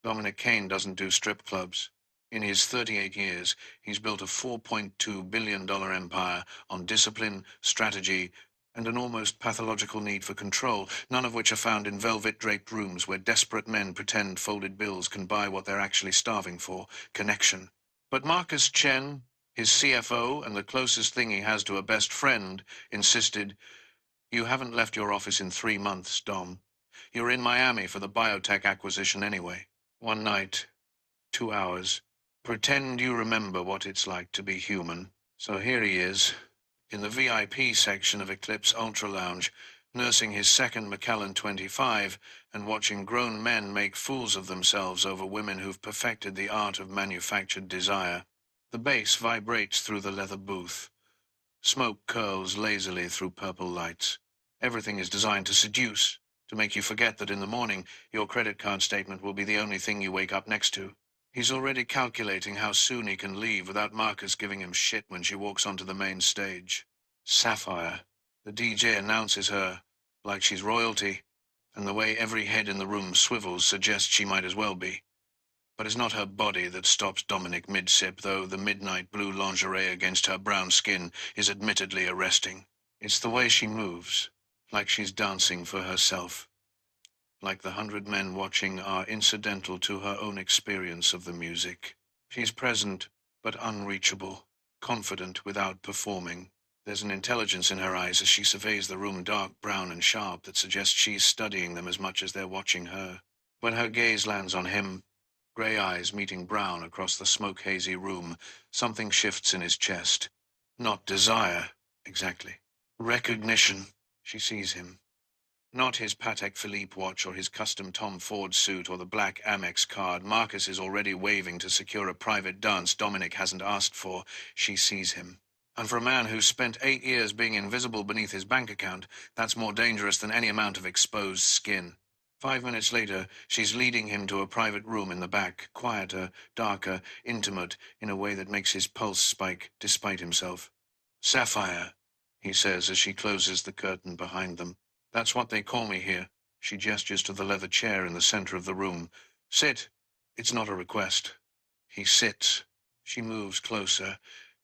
Dominic Kane doesn't do strip clubs. In his 38 years, he's built a $4.2 billion empire on discipline, strategy, and an almost pathological need for control, none of which are found in velvet-draped rooms where desperate men pretend folded bills can buy what they're actually starving for: connection. But Marcus Chen, his CFO and the closest thing he has to a best friend, insisted, "You haven't left your office in 3 months, Dom. You're in Miami for the biotech acquisition anyway. One night, 2 hours. Pretend you remember what it's like to be human." So here he is, in the VIP section of Eclipse Ultra Lounge, nursing his second Macallan 25 and watching grown men make fools of themselves over women who've perfected the art of manufactured desire. The bass vibrates through the leather booth. Smoke curls lazily through purple lights. Everything is designed to seduce, to make you forget that in the morning your credit card statement will be the only thing you wake up next to. He's already calculating how soon he can leave without Marcus giving him shit when she walks onto the main stage. Sapphire. The DJ announces her like she's royalty, and the way every head in the room swivels suggests she might as well be. But it's not her body that stops Dominic mid-sip, though the midnight blue lingerie against her brown skin is admittedly arresting. It's the way she moves, like she's dancing for herself. Like the 100 men watching are incidental to her own experience of the music. She's present, but unreachable, confident without performing. There's an intelligence in her eyes as she surveys the room, dark brown and sharp, that suggests she's studying them as much as they're watching her. When her gaze lands on him, grey eyes meeting brown across the smoke-hazy room, something shifts in his chest. Not desire, exactly. Recognition. She sees him. Not his Patek Philippe watch or his custom Tom Ford suit or the black Amex card. Marcus is already waving to secure a private dance Dominic hasn't asked for. She sees him. And for a man who's spent 8 years being invisible beneath his bank account, that's more dangerous than any amount of exposed skin. 5 minutes later, she's leading him to a private room in the back, quieter, darker, intimate, in a way that makes his pulse spike despite himself. "Sapphire," he says as she closes the curtain behind them. "That's what they call me here." She gestures to the leather chair in the center of the room. "Sit." It's not a request. He sits. She moves closer,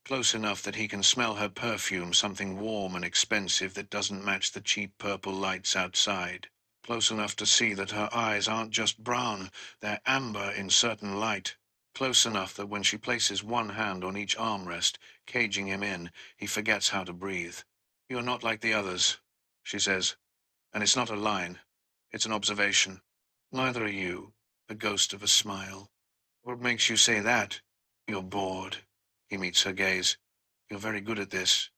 close enough that he can smell her perfume, something warm and expensive that doesn't match the cheap purple lights outside. Close enough to see that her eyes aren't just brown, they're amber in certain light. Close enough that when she places one hand on each armrest, caging him in, he forgets how to breathe. "You're not like the others," she says. And it's not a line. It's an observation. "Neither are you." The ghost of a smile. "What makes you say that?" "You're bored." He meets her gaze. "You're very good at this,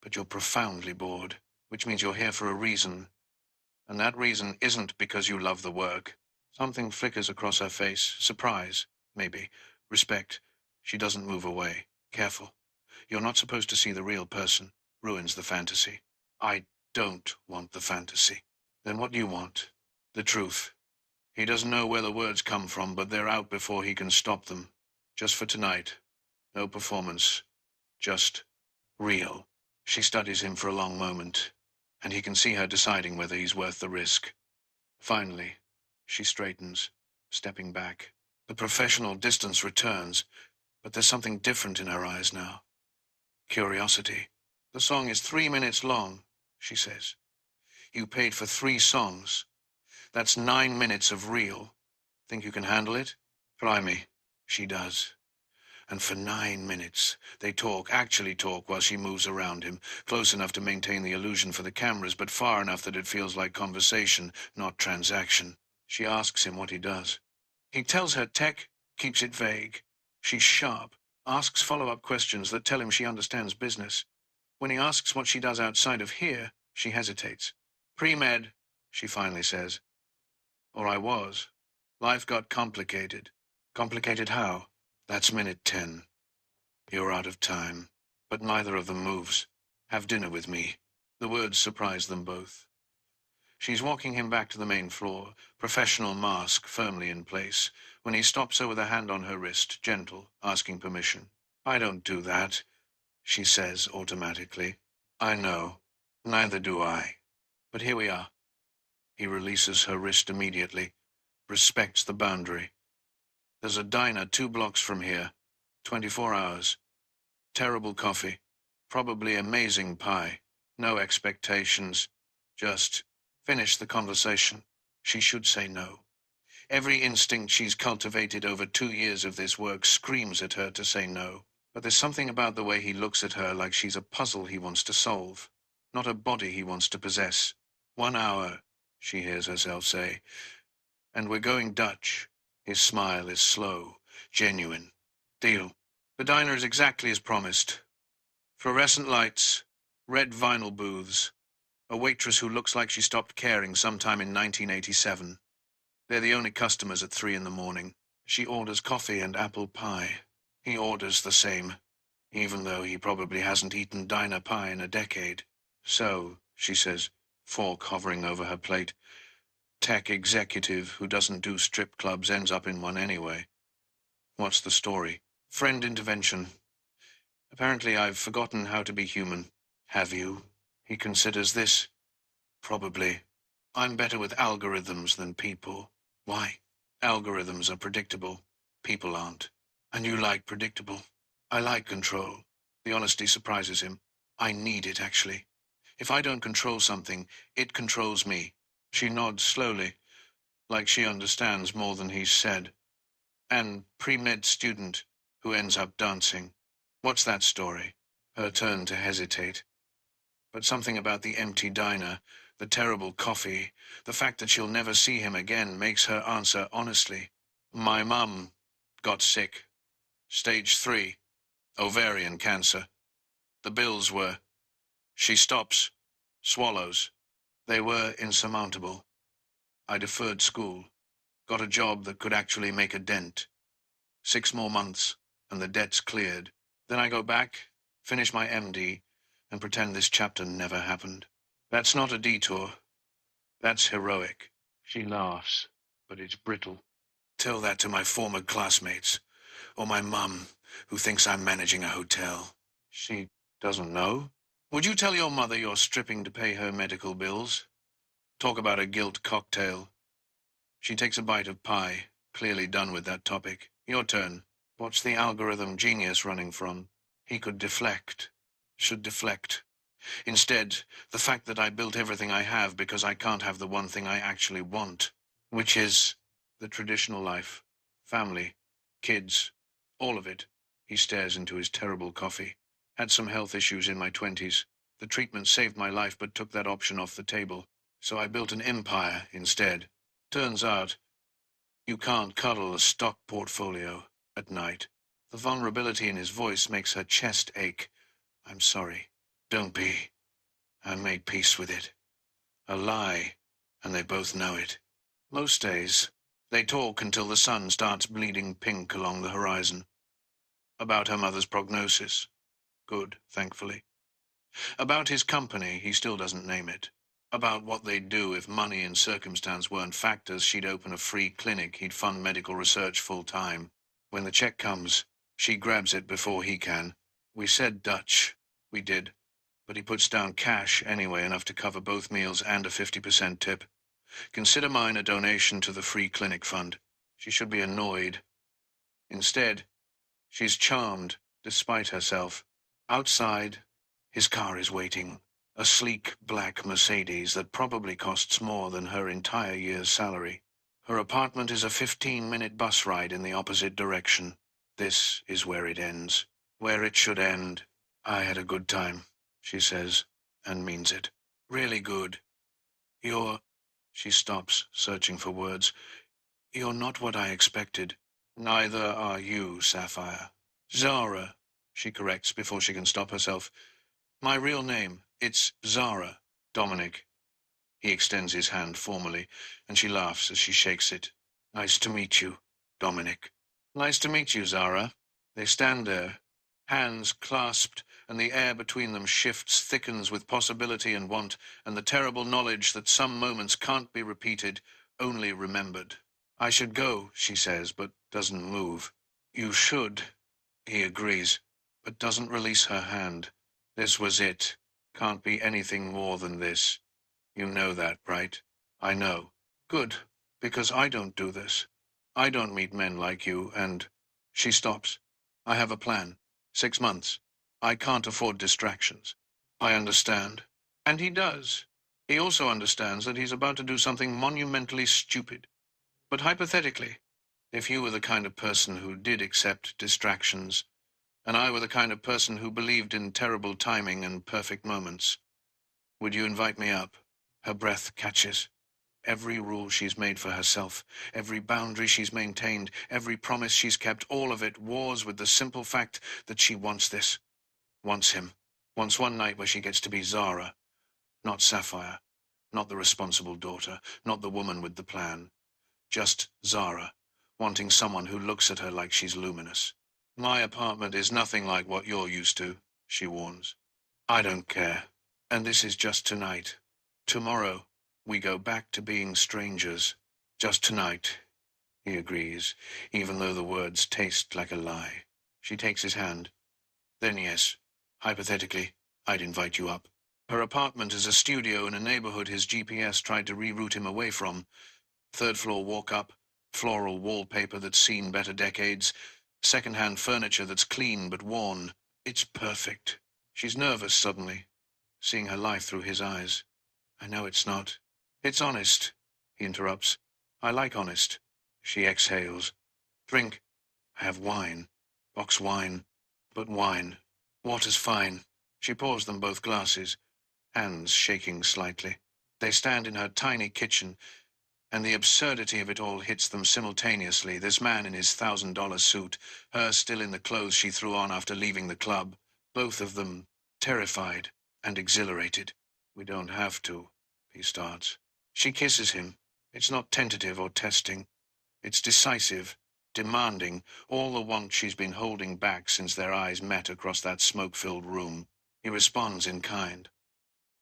but you're profoundly bored, which means you're here for a reason. And that reason isn't because you love the work." Something flickers across her face. Surprise, maybe. Respect. She doesn't move away. "Careful. You're not supposed to see the real person. Ruins the fantasy." "I don't want the fantasy." "Then what do you want?" "The truth." He doesn't know where the words come from, but they're out before he can stop them. Just for tonight. No performance. Just real. She studies him for a long moment, and he can see her deciding whether he's worth the risk. Finally, she straightens, stepping back. The professional distance returns, but there's something different in her eyes now. Curiosity. "The song is 3 minutes long," she says. "You paid for 3 songs. That's 9 minutes of real. Think you can handle it?" "Try me." She does. And for 9 minutes, they talk, actually talk, while she moves around him, close enough to maintain the illusion for the cameras, but far enough that it feels like conversation, not transaction. She asks him what he does. He tells her tech, keeps it vague. She's sharp, asks follow-up questions that tell him she understands business. When he asks what she does outside of here, she hesitates. "Pre-med," she finally says. "Or I was. Life got complicated." "Complicated how?" "That's minute 10. You're out of time." But neither of them moves. "Have dinner with me." The words surprise them both. She's walking him back to the main floor, professional mask firmly in place, when he stops her with a hand on her wrist, gentle, asking permission. "I don't do that," she says automatically. "I know. Neither do I. But here we are." He releases her wrist immediately, respects the boundary. There's a diner 2 blocks from here. 24 hours. Terrible coffee. Probably amazing pie. No expectations. Just finish the conversation. She should say no. Every instinct she's cultivated over 2 years of this work screams at her to say no. But there's something about the way he looks at her like she's a puzzle he wants to solve, not a body he wants to possess. 1 hour, she hears herself say. And we're going Dutch. His smile is slow, genuine. Deal. The diner is exactly as promised. Fluorescent lights, red vinyl booths, a waitress who looks like she stopped caring sometime in 1987. They're the only customers at 3 in the morning. She orders coffee and apple pie. He orders the same, even though he probably hasn't eaten diner pie in a decade. So, she says, fork hovering over her plate, tech executive who doesn't do strip clubs ends up in one anyway. What's the story? Friend intervention. Apparently I've forgotten how to be human. Have you? He considers this. Probably. I'm better with algorithms than people. Why? Algorithms are predictable. People aren't. And you like predictable. I like control. The honesty surprises him. I need it, actually. If I don't control something, it controls me. She nods slowly, like she understands more than he's said. And pre-med student who ends up dancing. What's that story? Her turn to hesitate. But something about the empty diner, the terrible coffee, the fact that she'll never see him again makes her answer honestly. My mum got sick. Stage 3. Ovarian cancer. The bills were. She stops. Swallows. They were insurmountable. I deferred school. Got a job that could actually make a dent. 6 more months, and the debt's cleared. Then I go back, finish my MD, and pretend this chapter never happened. That's not a detour. That's heroic. She laughs, but it's brittle. Tell that to my former classmates, or my mum, who thinks I'm managing a hotel. She doesn't know? Would you tell your mother you're stripping to pay her medical bills? Talk about a guilt cocktail. She takes a bite of pie, clearly done with that topic. Your turn. What's the algorithm genius running from? He could deflect. Should deflect. Instead, the fact that I built everything I have because I can't have the one thing I actually want, which is the traditional life, family, kids, all of it. He stares into his terrible coffee. Had some health issues in my 20s. The treatment saved my life but took that option off the table. So I built an empire instead. Turns out, you can't cuddle a stock portfolio at night. The vulnerability in his voice makes her chest ache. I'm sorry. Don't be. I made peace with it. A lie, and they both know it. Most days, they talk until the sun starts bleeding pink along the horizon. About her mother's prognosis. Good, thankfully. About his company, he still doesn't name it. About what they'd do if money and circumstance weren't factors. She'd open a free clinic, he'd fund medical research full-time. When the check comes, she grabs it before he can. We said Dutch. We did. But he puts down cash anyway, enough to cover both meals and a 50% tip. Consider mine a donation to the free clinic fund. She should be annoyed. Instead, she's charmed, despite herself. Outside, his car is waiting. A sleek black Mercedes that probably costs more than her entire year's salary. Her apartment is a 15-minute bus ride in the opposite direction. This is where it ends. Where it should end. I had a good time, she says, and means it. Really good. You're... She stops, searching for words. You're not what I expected. Neither are you, Sapphire. Zara, she corrects before she can stop herself. My real name, it's Zara, Dominic. He extends his hand formally, and she laughs as she shakes it. Nice to meet you, Dominic. Nice to meet you, Zara. They stand there, hands clasped, and the air between them shifts, thickens with possibility and want, and the terrible knowledge that some moments can't be repeated, only remembered. I should go, she says, but doesn't move. You should, he agrees, but doesn't release her hand. This was it. Can't be anything more than this. You know that, right? I know. Good, because I don't do this. I don't meet men like you, and... She stops. I have a plan. 6 months. I can't afford distractions. I understand. And he does. He also understands that he's about to do something monumentally stupid. But hypothetically, if you were the kind of person who did accept distractions, and I were the kind of person who believed in terrible timing and perfect moments, would you invite me up? Her breath catches. Every rule she's made for herself, every boundary she's maintained, every promise she's kept, all of it wars with the simple fact that she wants this. Wants him. Wants one night where she gets to be Zara. Not Sapphire. Not the responsible daughter. Not the woman with the plan. Just Zara. Wanting someone who looks at her like she's luminous. My apartment is nothing like what you're used to, she warns. I don't care. And this is just tonight. Tomorrow, we go back to being strangers. Just tonight, he agrees, even though the words taste like a lie. She takes his hand. Then yes, hypothetically, I'd invite you up. Her apartment is a studio in a neighborhood his GPS tried to reroute him away from. Third floor walk-up, floral wallpaper that's seen better decades, second-hand furniture that's clean but worn. It's perfect. She's nervous suddenly, seeing her life through his eyes. I know it's not. It's honest, he interrupts. I like honest. She exhales. Drink. I have wine. Box wine. But wine. Water's fine. She pours them both glasses, hands shaking slightly. They stand in her tiny kitchen, and the absurdity of it all hits them simultaneously. This man in his $1,000 suit, her still in the clothes she threw on after leaving the club. Both of them terrified and exhilarated. We don't have to, he starts. She kisses him. It's not tentative or testing. It's decisive, demanding, all the want she's been holding back since their eyes met across that smoke-filled room. He responds in kind,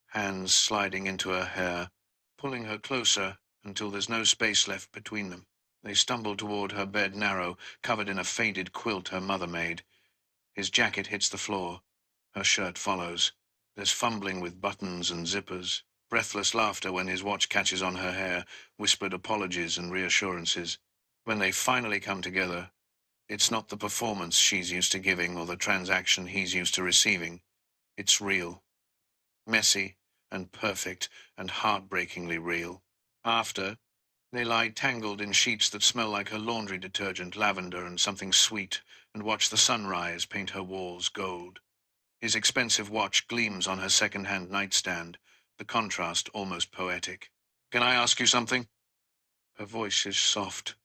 hands sliding into her hair, pulling her closer until there's no space left between them. They stumble toward her bed, narrow, covered in a faded quilt her mother made. His jacket hits the floor. Her shirt follows. There's fumbling with buttons and zippers, breathless laughter when his watch catches on her hair, whispered apologies and reassurances. When they finally come together, it's not the performance she's used to giving or the transaction he's used to receiving. It's real. Messy and perfect and heartbreakingly real. After, they lie tangled in sheets that smell like her laundry detergent, lavender and something sweet, and watch the sunrise paint her walls gold. His expensive watch gleams on her second-hand nightstand, the contrast almost poetic. Can I ask you something? Her voice is soft,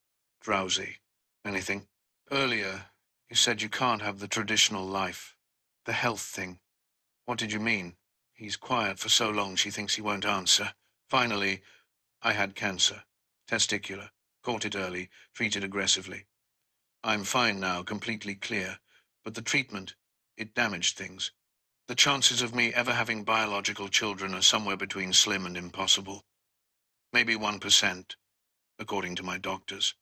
drowsy. Anything? Earlier, you said you can't have the traditional life, the health thing. What did you mean? He's quiet for so long she thinks he won't answer. Finally, I had cancer. Testicular. Caught it early, treated aggressively. I'm fine now, completely clear. But the treatment, it damaged things. The chances of me ever having biological children are somewhere between slim and impossible. Maybe 1%, according to my doctors.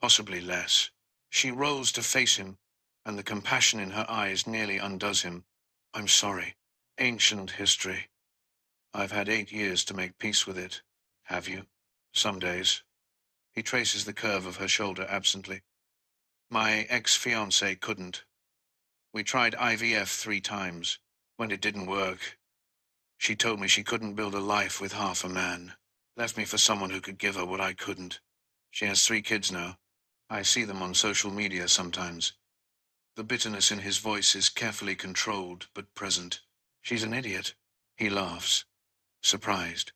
Possibly less. She rolls to face him, and the compassion in her eyes nearly undoes him. I'm sorry. Ancient history. I've had 8 years to make peace with it. Have you? Some days. He traces the curve of her shoulder absently. My ex-fiancée couldn't. We tried IVF 3 times. When it didn't work, she told me she couldn't build a life with half a man. Left me for someone who could give her what I couldn't. She has 3 kids now. I see them on social media sometimes. The bitterness in his voice is carefully controlled, but present. She's an idiot. He laughs, surprised.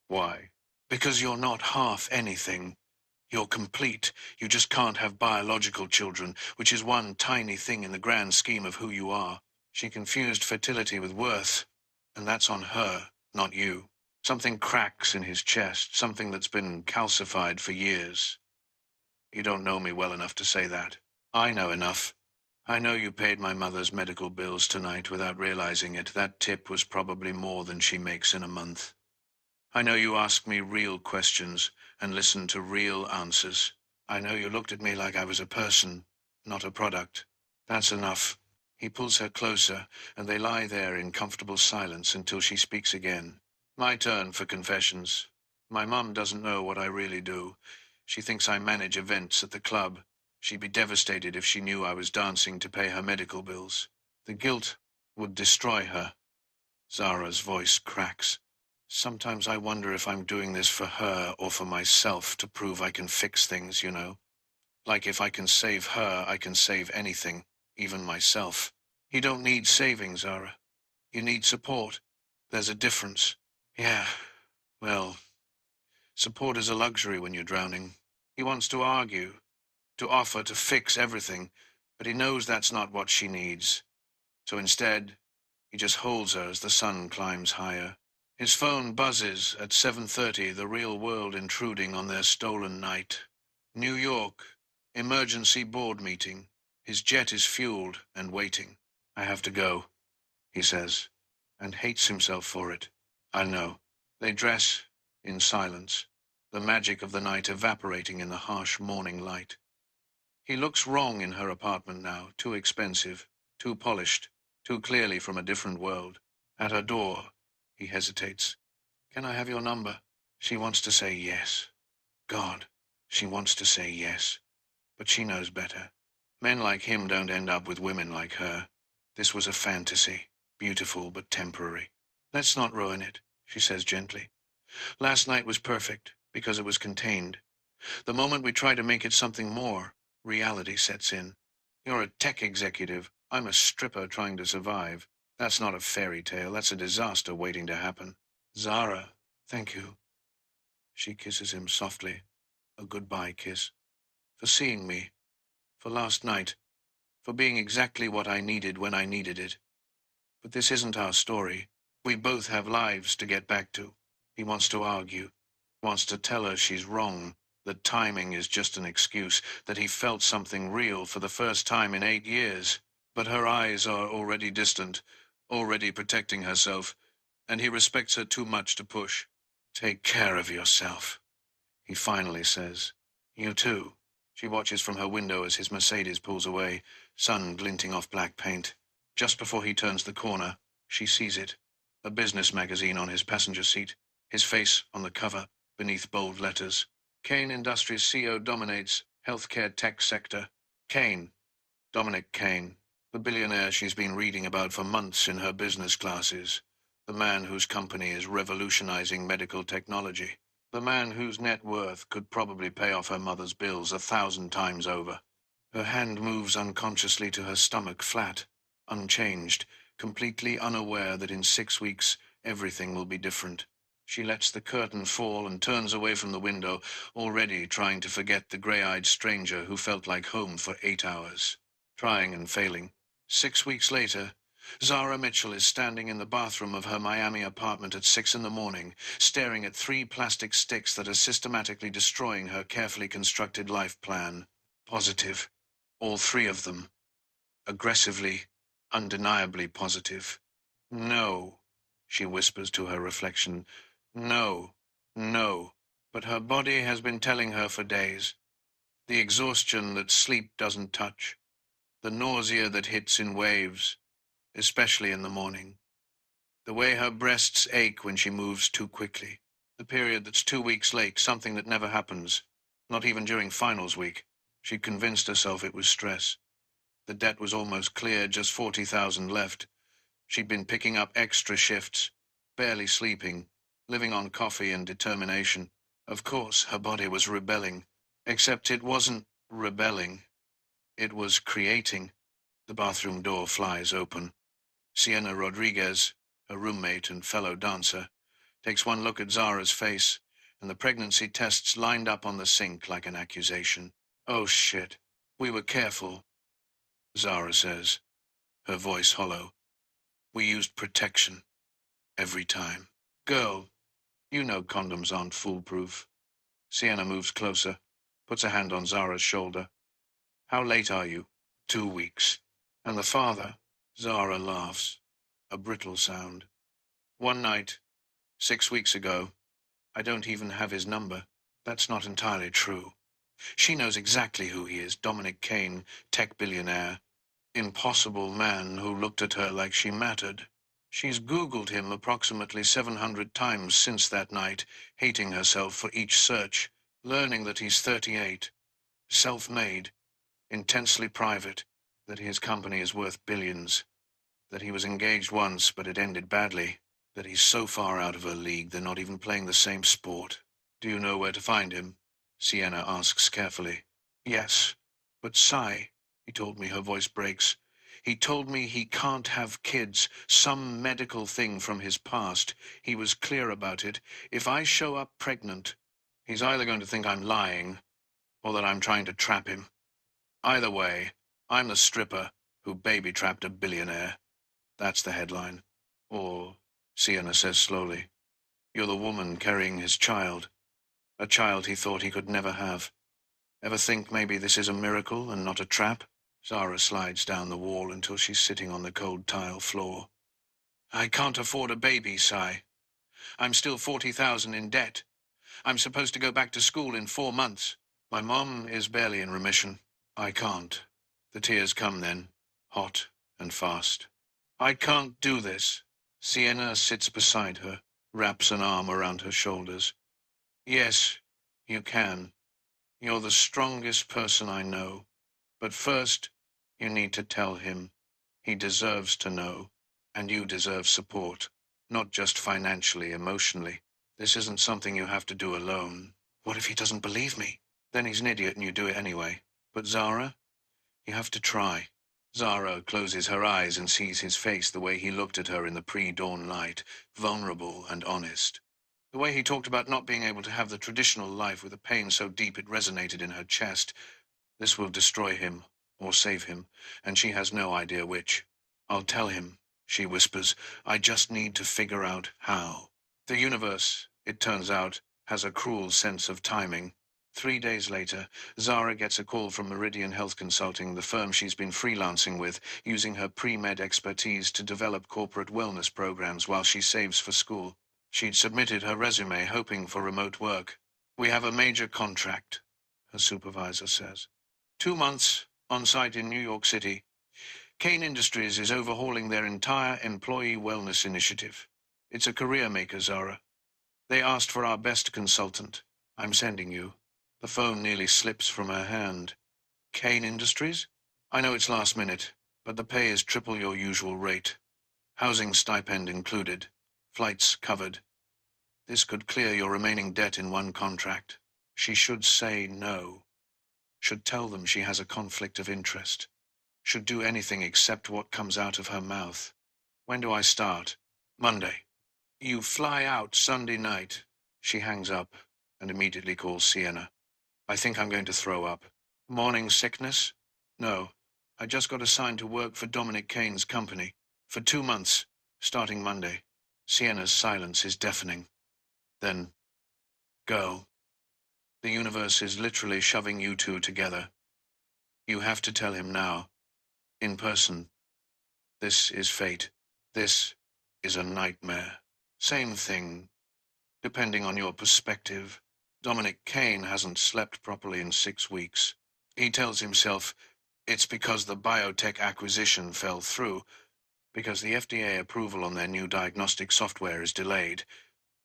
Why? Because you're not half anything. You're complete. You just can't have biological children, which is one tiny thing in the grand scheme of who you are. She confused fertility with worth, and that's on her, not you. Something cracks in his chest, something that's been calcified for years. You don't know me well enough to say that. I know enough. I know you paid my mother's medical bills tonight without realizing it. That tip was probably more than she makes in a month. I know you asked me real questions and listened to real answers. I know you looked at me like I was a person, not a product. That's enough. He pulls her closer, and they lie there in comfortable silence until she speaks again. My turn for confessions. My mum doesn't know what I really do. She thinks I manage events at the club. She'd be devastated if she knew I was dancing to pay her medical bills. The guilt would destroy her. Zara's voice cracks. Sometimes I wonder if I'm doing this for her or for myself to prove I can fix things, you know. Like if I can save her, I can save anything, even myself. You don't need saving, Zara. You need support. There's a difference. Yeah, well, support is a luxury when you're drowning. He wants to argue, to offer to fix everything, but he knows that's not what she needs. So instead, he just holds her as the sun climbs higher. His phone buzzes at 7:30, the real world intruding on their stolen night. New York, emergency board meeting. His jet is fueled and waiting. I have to go, he says, and hates himself for it. I know. They dress in silence, the magic of the night evaporating in the harsh morning light. He looks wrong in her apartment now, too expensive, too polished, too clearly from a different world. At her door, he hesitates. Can I have your number? She wants to say yes. God, she wants to say yes. But she knows better. Men like him don't end up with women like her. This was a fantasy, beautiful but temporary. Let's not ruin it, she says gently. Last night was perfect, because it was contained. The moment we try to make it something more, reality sets in. You're a tech executive. I'm a stripper trying to survive. That's not a fairy tale. That's a disaster waiting to happen. Zara, thank you. She kisses him softly, a goodbye kiss. For seeing me. For last night. For being exactly what I needed when I needed it. But this isn't our story. We both have lives to get back to. He wants to argue. Wants to tell her she's wrong. That timing is just an excuse. That he felt something real for the first time in 8 years. But her eyes are already distant. Already protecting herself. And he respects her too much to push. Take care of yourself, he finally says. You too. She watches from her window as his Mercedes pulls away, sun glinting off black paint. Just before he turns the corner, she sees it. A business magazine on his passenger seat, his face on the cover, beneath bold letters. Kane Industries CEO dominates healthcare tech sector. Kane, Dominic Kane, the billionaire she's been reading about for months in her business classes. The man whose company is revolutionizing medical technology. The man whose net worth could probably pay off her mother's bills 1,000 times over. Her hand moves unconsciously to her stomach, flat, unchanged, completely unaware that in 6 weeks everything will be different. She lets the curtain fall and turns away from the window, already trying to forget the grey-eyed stranger who felt like home for 8 hours. Trying and failing. 6 weeks later, Zara Mitchell is standing in the bathroom of her Miami apartment at 6 in the morning, staring at 3 plastic sticks that are systematically destroying her carefully constructed life plan. Positive. All 3 of them. Aggressively, undeniably positive. No, she whispers to her reflection. No, no. But her body has been telling her for days. The exhaustion that sleep doesn't touch. The nausea that hits in waves. Especially in the morning. The way her breasts ache when she moves too quickly. The period that's 2 weeks late, something that never happens. Not even during finals week. She'd convinced herself it was stress. The debt was almost clear, just 40,000 left. She'd been picking up extra shifts, barely sleeping, living on coffee and determination. Of course, her body was rebelling. Except it wasn't rebelling. It was creating. The bathroom door flies open. Sienna Rodriguez, her roommate and fellow dancer, takes one look at Zara's face, and the pregnancy tests lined up on the sink like an accusation. Oh shit, we were careful, Zara says, her voice hollow. We used protection. Every time. Girl, you know condoms aren't foolproof. Sienna moves closer, puts a hand on Zara's shoulder. How late are you? 2 weeks. And the father? Zara laughs, a brittle sound. One night, 6 weeks ago, I don't even have his number. That's not entirely true. She knows exactly who he is, Dominic Kane, tech billionaire. Impossible man who looked at her like she mattered. She's Googled him approximately 700 times since that night, hating herself for each search, learning that he's 38, self-made, intensely private, that his company is worth billions, that he was engaged once but it ended badly, that he's so far out of her league they're not even playing the same sport. Do you know where to find him? Sienna asks carefully. Yes, but Sai, he told me, her voice breaks. He told me he can't have kids, some medical thing from his past. He was clear about it. If I show up pregnant, he's either going to think I'm lying or that I'm trying to trap him. Either way, I'm the stripper who baby-trapped a billionaire. That's the headline. Or, Sienna says slowly, you're the woman carrying his child. A child he thought he could never have. Ever think maybe this is a miracle and not a trap? Zara slides down the wall until she's sitting on the cold tile floor. I can't afford a baby, Sai. I'm still 40,000 in debt. I'm supposed to go back to school in 4 months. My mom is barely in remission. I can't. The tears come then, hot and fast. I can't do this. Sienna sits beside her, wraps an arm around her shoulders. Yes, you can. You're the strongest person I know. But first, you need to tell him. He deserves to know. And you deserve support. Not just financially, emotionally. This isn't something you have to do alone. What if he doesn't believe me? Then he's an idiot and you do it anyway. But Zara, you have to try. Zara closes her eyes and sees his face the way he looked at her in the pre-dawn light, vulnerable and honest. The way he talked about not being able to have the traditional life with a pain so deep it resonated in her chest. This will destroy him, or save him, and she has no idea which. I'll tell him, she whispers. I just need to figure out how. The universe, it turns out, has a cruel sense of timing. 3 days later, Zara gets a call from Meridian Health Consulting, the firm she's been freelancing with, using her pre-med expertise to develop corporate wellness programs while she saves for school. She'd submitted her resume hoping for remote work. We have a major contract, her supervisor says. 2 months, on-site in New York City. Kane Industries is overhauling their entire employee wellness initiative. It's a career maker, Zara. They asked for our best consultant. I'm sending you. The phone nearly slips from her hand. Kane Industries? I know it's last minute, but the pay is triple your usual rate. Housing stipend included. Flights covered. This could clear your remaining debt in one contract. She should say no. Should tell them she has a conflict of interest. Should do anything except what comes out of her mouth. When do I start? Monday. You fly out Sunday night. She hangs up and immediately calls Sienna. I think I'm going to throw up. Morning sickness? No. I just got assigned to work for Dominic Kane's company. For 2 months, starting Monday. Sienna's silence is deafening. Then, go. The universe is literally shoving you two together. You have to tell him now. In person. This is fate. This is a nightmare. Same thing. Depending on your perspective. Dominic Kane hasn't slept properly in 6 weeks. He tells himself it's because the biotech acquisition fell through, because the FDA approval on their new diagnostic software is delayed,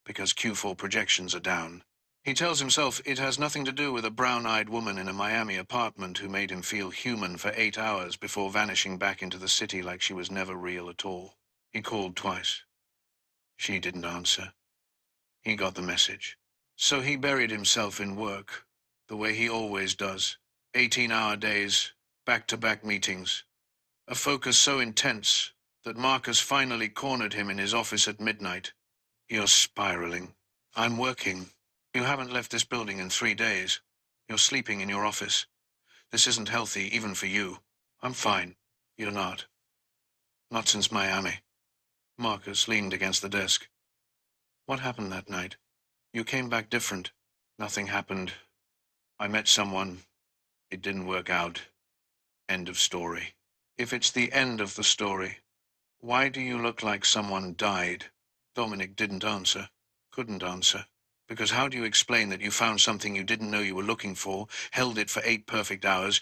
because Q4 projections are down. He tells himself it has nothing to do with a brown-eyed woman in a Miami apartment who made him feel human for 8 hours before vanishing back into the city like she was never real at all. He called twice. She didn't answer. He got the message. So he buried himself in work, the way he always does. 18-hour days, back-to-back meetings. A focus so intense that Marcus finally cornered him in his office at midnight. You're spiraling. I'm working. You haven't left this building in 3 days. You're sleeping in your office. This isn't healthy, even for you. I'm fine. You're not. Not since Miami. Marcus leaned against the desk. What happened that night? You came back different. Nothing happened. I met someone. It didn't work out. End of story. If it's the end of the story, why do you look like someone died? Dominic didn't answer. Couldn't answer. Because how do you explain that you found something you didn't know you were looking for, held it for 8 perfect hours,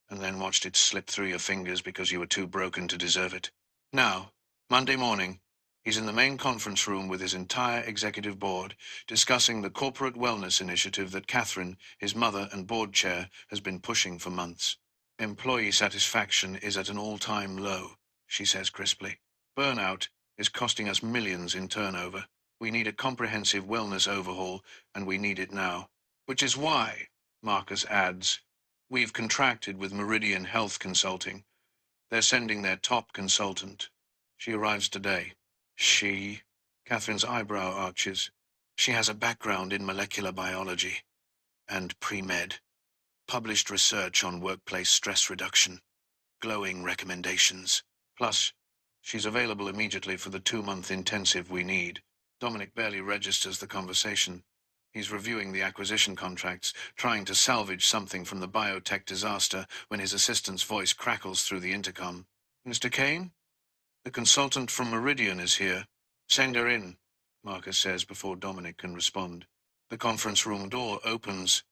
and then watched it slip through your fingers because you were too broken to deserve it? Now, Monday morning, He's in the main conference room with his entire executive board, discussing the corporate wellness initiative that Catherine, his mother and board chair, has been pushing for months. Employee satisfaction is at an all-time low, she says crisply. Burnout is costing us millions in turnover. We need a comprehensive wellness overhaul, and we need it now. Which is why, Marcus adds, we've contracted with Meridian Health Consulting. They're sending their top consultant. She arrives today. She? Catherine's eyebrow arches. She has a background in molecular biology and pre-med. Published research on workplace stress reduction. Glowing recommendations. Plus, she's available immediately for the 2-month intensive we need. Dominic barely registers the conversation. He's reviewing the acquisition contracts, trying to salvage something from the biotech disaster when his assistant's voice crackles through the intercom. Mr. Kane? The consultant from Meridian is here. Send her in, Marcus says before Dominic can respond. The conference room door opens.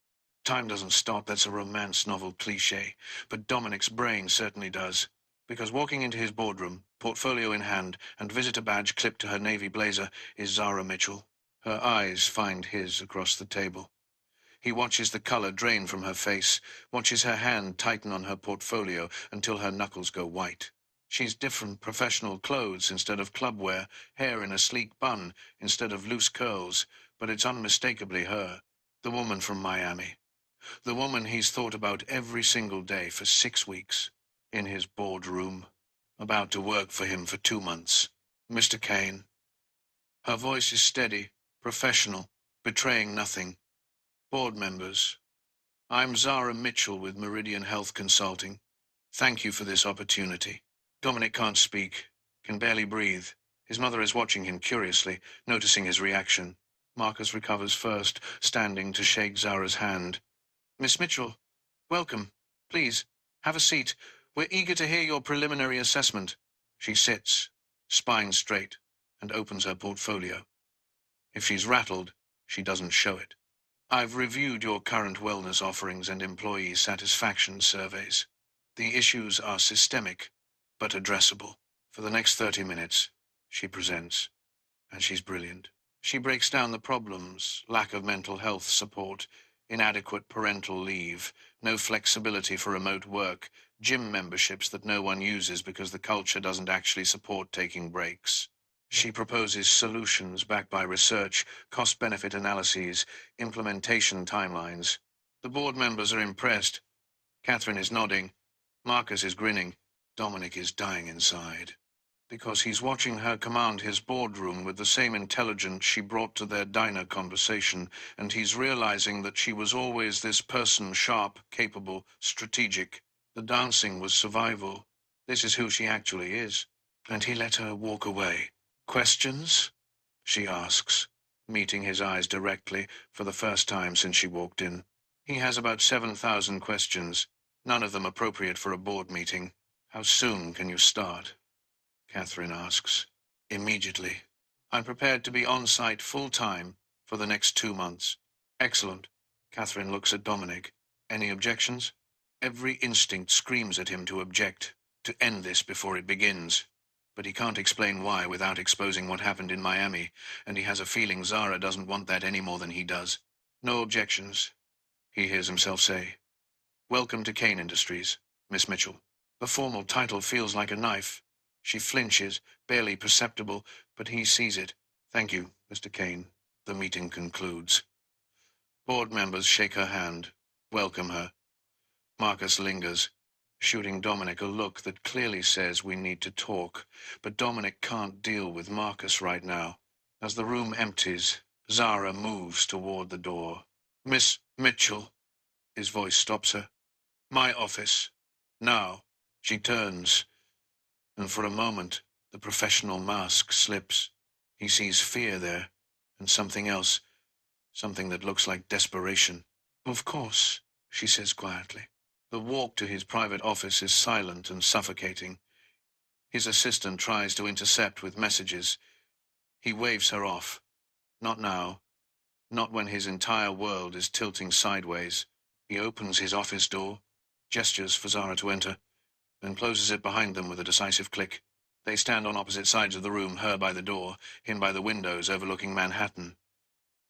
Time doesn't stop, that's a romance novel cliché, but Dominic's brain certainly does. Because walking into his boardroom, portfolio in hand, and visitor badge clipped to her navy blazer, is Zara Mitchell. Her eyes find his across the table. He watches the color drain from her face, watches her hand tighten on her portfolio until her knuckles go white. She's different professional clothes instead of club wear, hair in a sleek bun instead of loose curls, but it's unmistakably her, the woman from Miami. The woman he's thought about every single day for 6 weeks, in his boardroom, about to work for him for 2 months. Mr. Kane. Her voice is steady, professional, betraying nothing. Board members. I'm Zara Mitchell with Meridian Health Consulting. Thank you for this opportunity. Dominic can't speak, can barely breathe. His mother is watching him curiously, noticing his reaction. Marcus recovers first, standing to shake Zara's hand. Miss Mitchell, welcome. Please, have a seat. We're eager to hear your preliminary assessment. She sits, spine straight, and opens her portfolio. If she's rattled, she doesn't show it. I've reviewed your current wellness offerings and employee satisfaction surveys. The issues are systemic, but addressable. For the next 30 minutes, she presents, and she's brilliant. She breaks down the problems: lack of mental health support, inadequate parental leave, no flexibility for remote work, gym memberships that no one uses because the culture doesn't actually support taking breaks. She proposes solutions backed by research, cost-benefit analyses, implementation timelines. The board members are impressed. Catherine is nodding. Marcus is grinning. Dominic is dying inside. Because he's watching her command his boardroom with the same intelligence she brought to their diner conversation, and he's realizing that she was always this person, sharp, capable, strategic. The dancing was survival. This is who she actually is. And he let her walk away. Questions? She asks, meeting his eyes directly for the first time since she walked in. He has about 7,000 questions, none of them appropriate for a board meeting. How soon can you start? Catherine asks. Immediately. I'm prepared to be on-site full-time for the next 2 months. Excellent. Catherine looks at Dominic. Any objections? Every instinct screams at him to object, to end this before it begins. But he can't explain why without exposing what happened in Miami, and he has a feeling Zara doesn't want that any more than he does. No objections, he hears himself say. Welcome to Kane Industries, Miss Mitchell. The formal title feels like a knife. She flinches, barely perceptible, but he sees it. Thank you, Mr. Kane. The meeting concludes. Board members shake her hand, welcome her. Marcus lingers, shooting Dominic a look that clearly says we need to talk, but Dominic can't deal with Marcus right now. As the room empties, Zara moves toward the door. Miss Mitchell. His voice stops her. My office. Now. She turns, and for a moment the professional mask slips. He sees fear there, and something else, something that looks like desperation. Of course, she says quietly. The walk to his private office is silent and suffocating. His assistant tries to intercept with messages. He waves her off. Not now. Not when his entire world is tilting sideways. He opens his office door, gestures for Zara to enter, then closes it behind them with a decisive click. They stand on opposite sides of the room, her by the door, him by the windows overlooking Manhattan.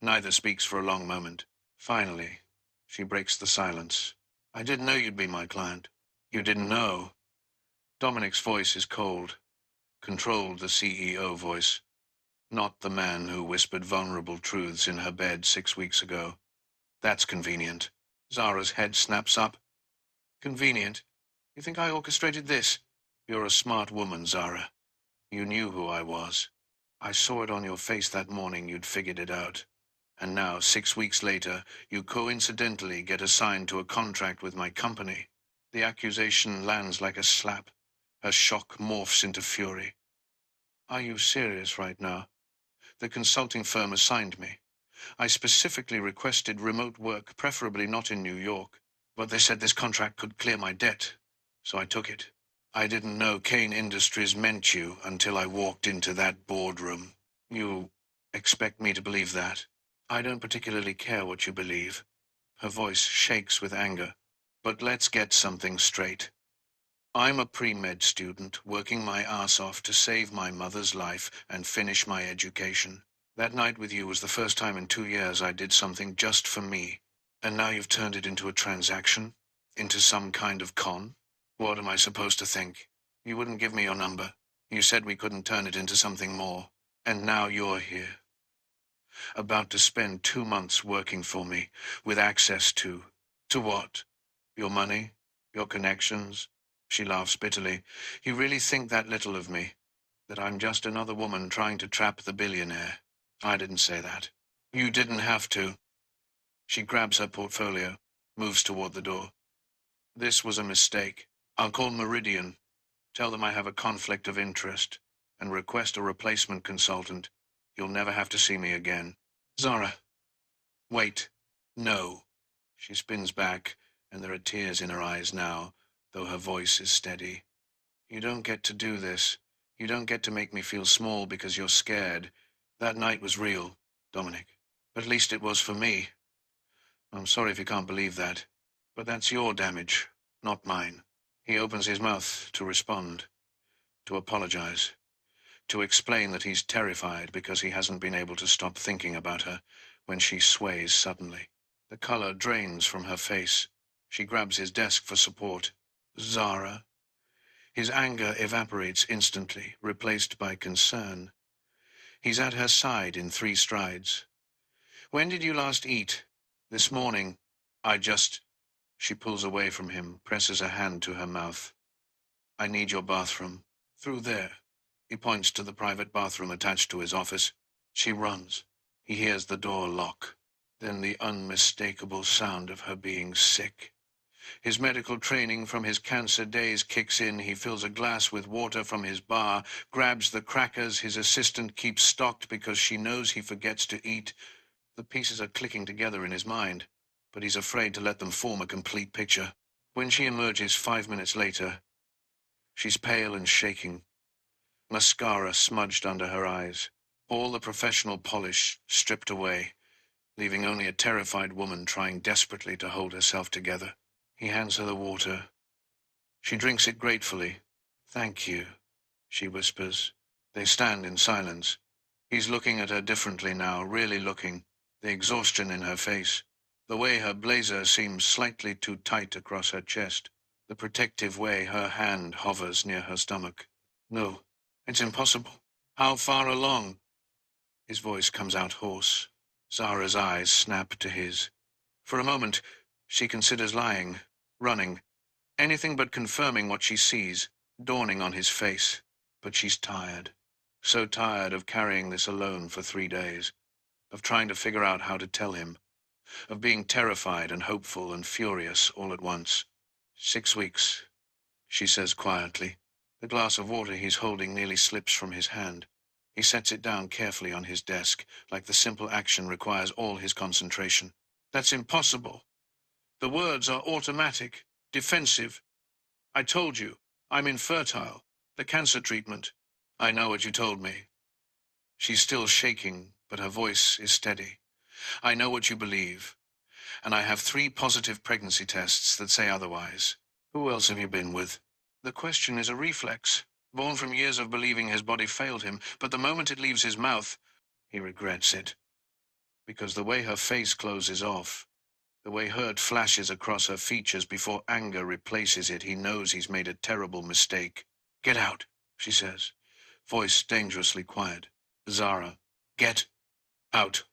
Neither speaks for a long moment. Finally, she breaks the silence. I didn't know you'd be my client. You didn't know. Dominic's voice is cold, controlled, the CEO voice, not the man who whispered vulnerable truths in her bed 6 weeks ago. That's convenient. Zara's head snaps up. Convenient? You think I orchestrated this? You're a smart woman, Zara. You knew who I was. I saw it on your face that morning you'd figured it out. And now, 6 weeks later, you coincidentally get assigned to a contract with my company. The accusation lands like a slap. Her shock morphs into fury. Are you serious right now? The consulting firm assigned me. I specifically requested remote work, preferably not in New York. But they said this contract could clear my debt, so I took it. I didn't know Kane Industries meant you until I walked into that boardroom. You expect me to believe that? I don't particularly care what you believe. Her voice shakes with anger. But let's get something straight. I'm a pre-med student, working my ass off to save my mother's life and finish my education. That night with you was the first time in 2 years I did something just for me. And now you've turned it into a transaction? Into some kind of con? What am I supposed to think? You wouldn't give me your number. You said we couldn't turn it into something more. And now you're here. About to spend 2 months working for me, with access to what? Your money? Your connections? She laughs bitterly. You really think that little of me? That I'm just another woman trying to trap the billionaire? I didn't say that. You didn't have to. She grabs her portfolio, moves toward the door. This was a mistake. I'll call Meridian, tell them I have a conflict of interest, and request a replacement consultant. You'll never have to see me again. Zara. Wait. No. She spins back, and there are tears in her eyes now, though her voice is steady. You don't get to do this. You don't get to make me feel small because you're scared. That night was real, Dominic. At least it was for me. I'm sorry if you can't believe that, but that's your damage, not mine. He opens his mouth to respond, to apologize, to explain that he's terrified because he hasn't been able to stop thinking about her when she sways suddenly. The color drains from her face. She grabs his desk for support. Zara. His anger evaporates instantly, replaced by concern. He's at her side in 3 strides. When did you last eat? This morning. She pulls away from him, presses a hand to her mouth. I need your bathroom. Through there. He points to the private bathroom attached to his office. She runs. He hears the door lock. Then the unmistakable sound of her being sick. His medical training from his cancer days kicks in. He fills a glass with water from his bar, grabs the crackers his assistant keeps stocked because she knows he forgets to eat. The pieces are clicking together in his mind, but he's afraid to let them form a complete picture. When she emerges 5 minutes later, she's pale and shaking, mascara smudged under her eyes, all the professional polish stripped away, leaving only a terrified woman trying desperately to hold herself together. He hands her the water. She drinks it gratefully. Thank you, she whispers. They stand in silence. He's looking at her differently now, really looking, the exhaustion in her face, the way her blazer seems slightly too tight across her chest, the protective way her hand hovers near her stomach. No, it's impossible. How far along? His voice comes out hoarse. Zara's eyes snap to his. For a moment, she considers lying, running, anything but confirming what she sees, dawning on his face. But she's tired. So tired of carrying this alone for 3 days, of trying to figure out how to tell him, of being terrified and hopeful and furious all at once. 6 weeks, she says quietly. The glass of water he's holding nearly slips from his hand. He sets it down carefully on his desk, like the simple action requires all his concentration. That's impossible. The words are automatic, defensive. I told you, I'm infertile. The cancer treatment. I know what you told me. She's still shaking, but her voice is steady. I know what you believe. And I have 3 positive pregnancy tests that say otherwise. Who else have you been with? The question is a reflex. born from years of believing his body failed him, but the moment it leaves his mouth, he regrets it. Because the way her face closes off, the way hurt flashes across her features before anger replaces it, he knows he's made a terrible mistake. Get out, she says, voice dangerously quiet. Zara, get out.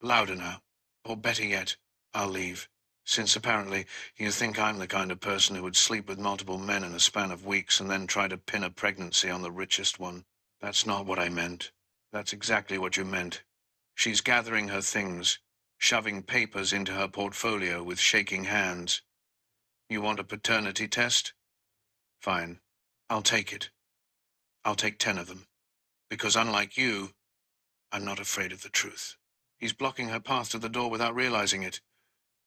Louder now. Or better yet, I'll leave. Since apparently you think I'm the kind of person who would sleep with multiple men in a span of weeks and then try to pin a pregnancy on the richest one. That's not what I meant. That's exactly what you meant. She's gathering her things, shoving papers into her portfolio with shaking hands. You want a paternity test? Fine. I'll take it. I'll take 10 of them. Because unlike you, I'm not afraid of the truth. He's blocking her path to the door without realizing it.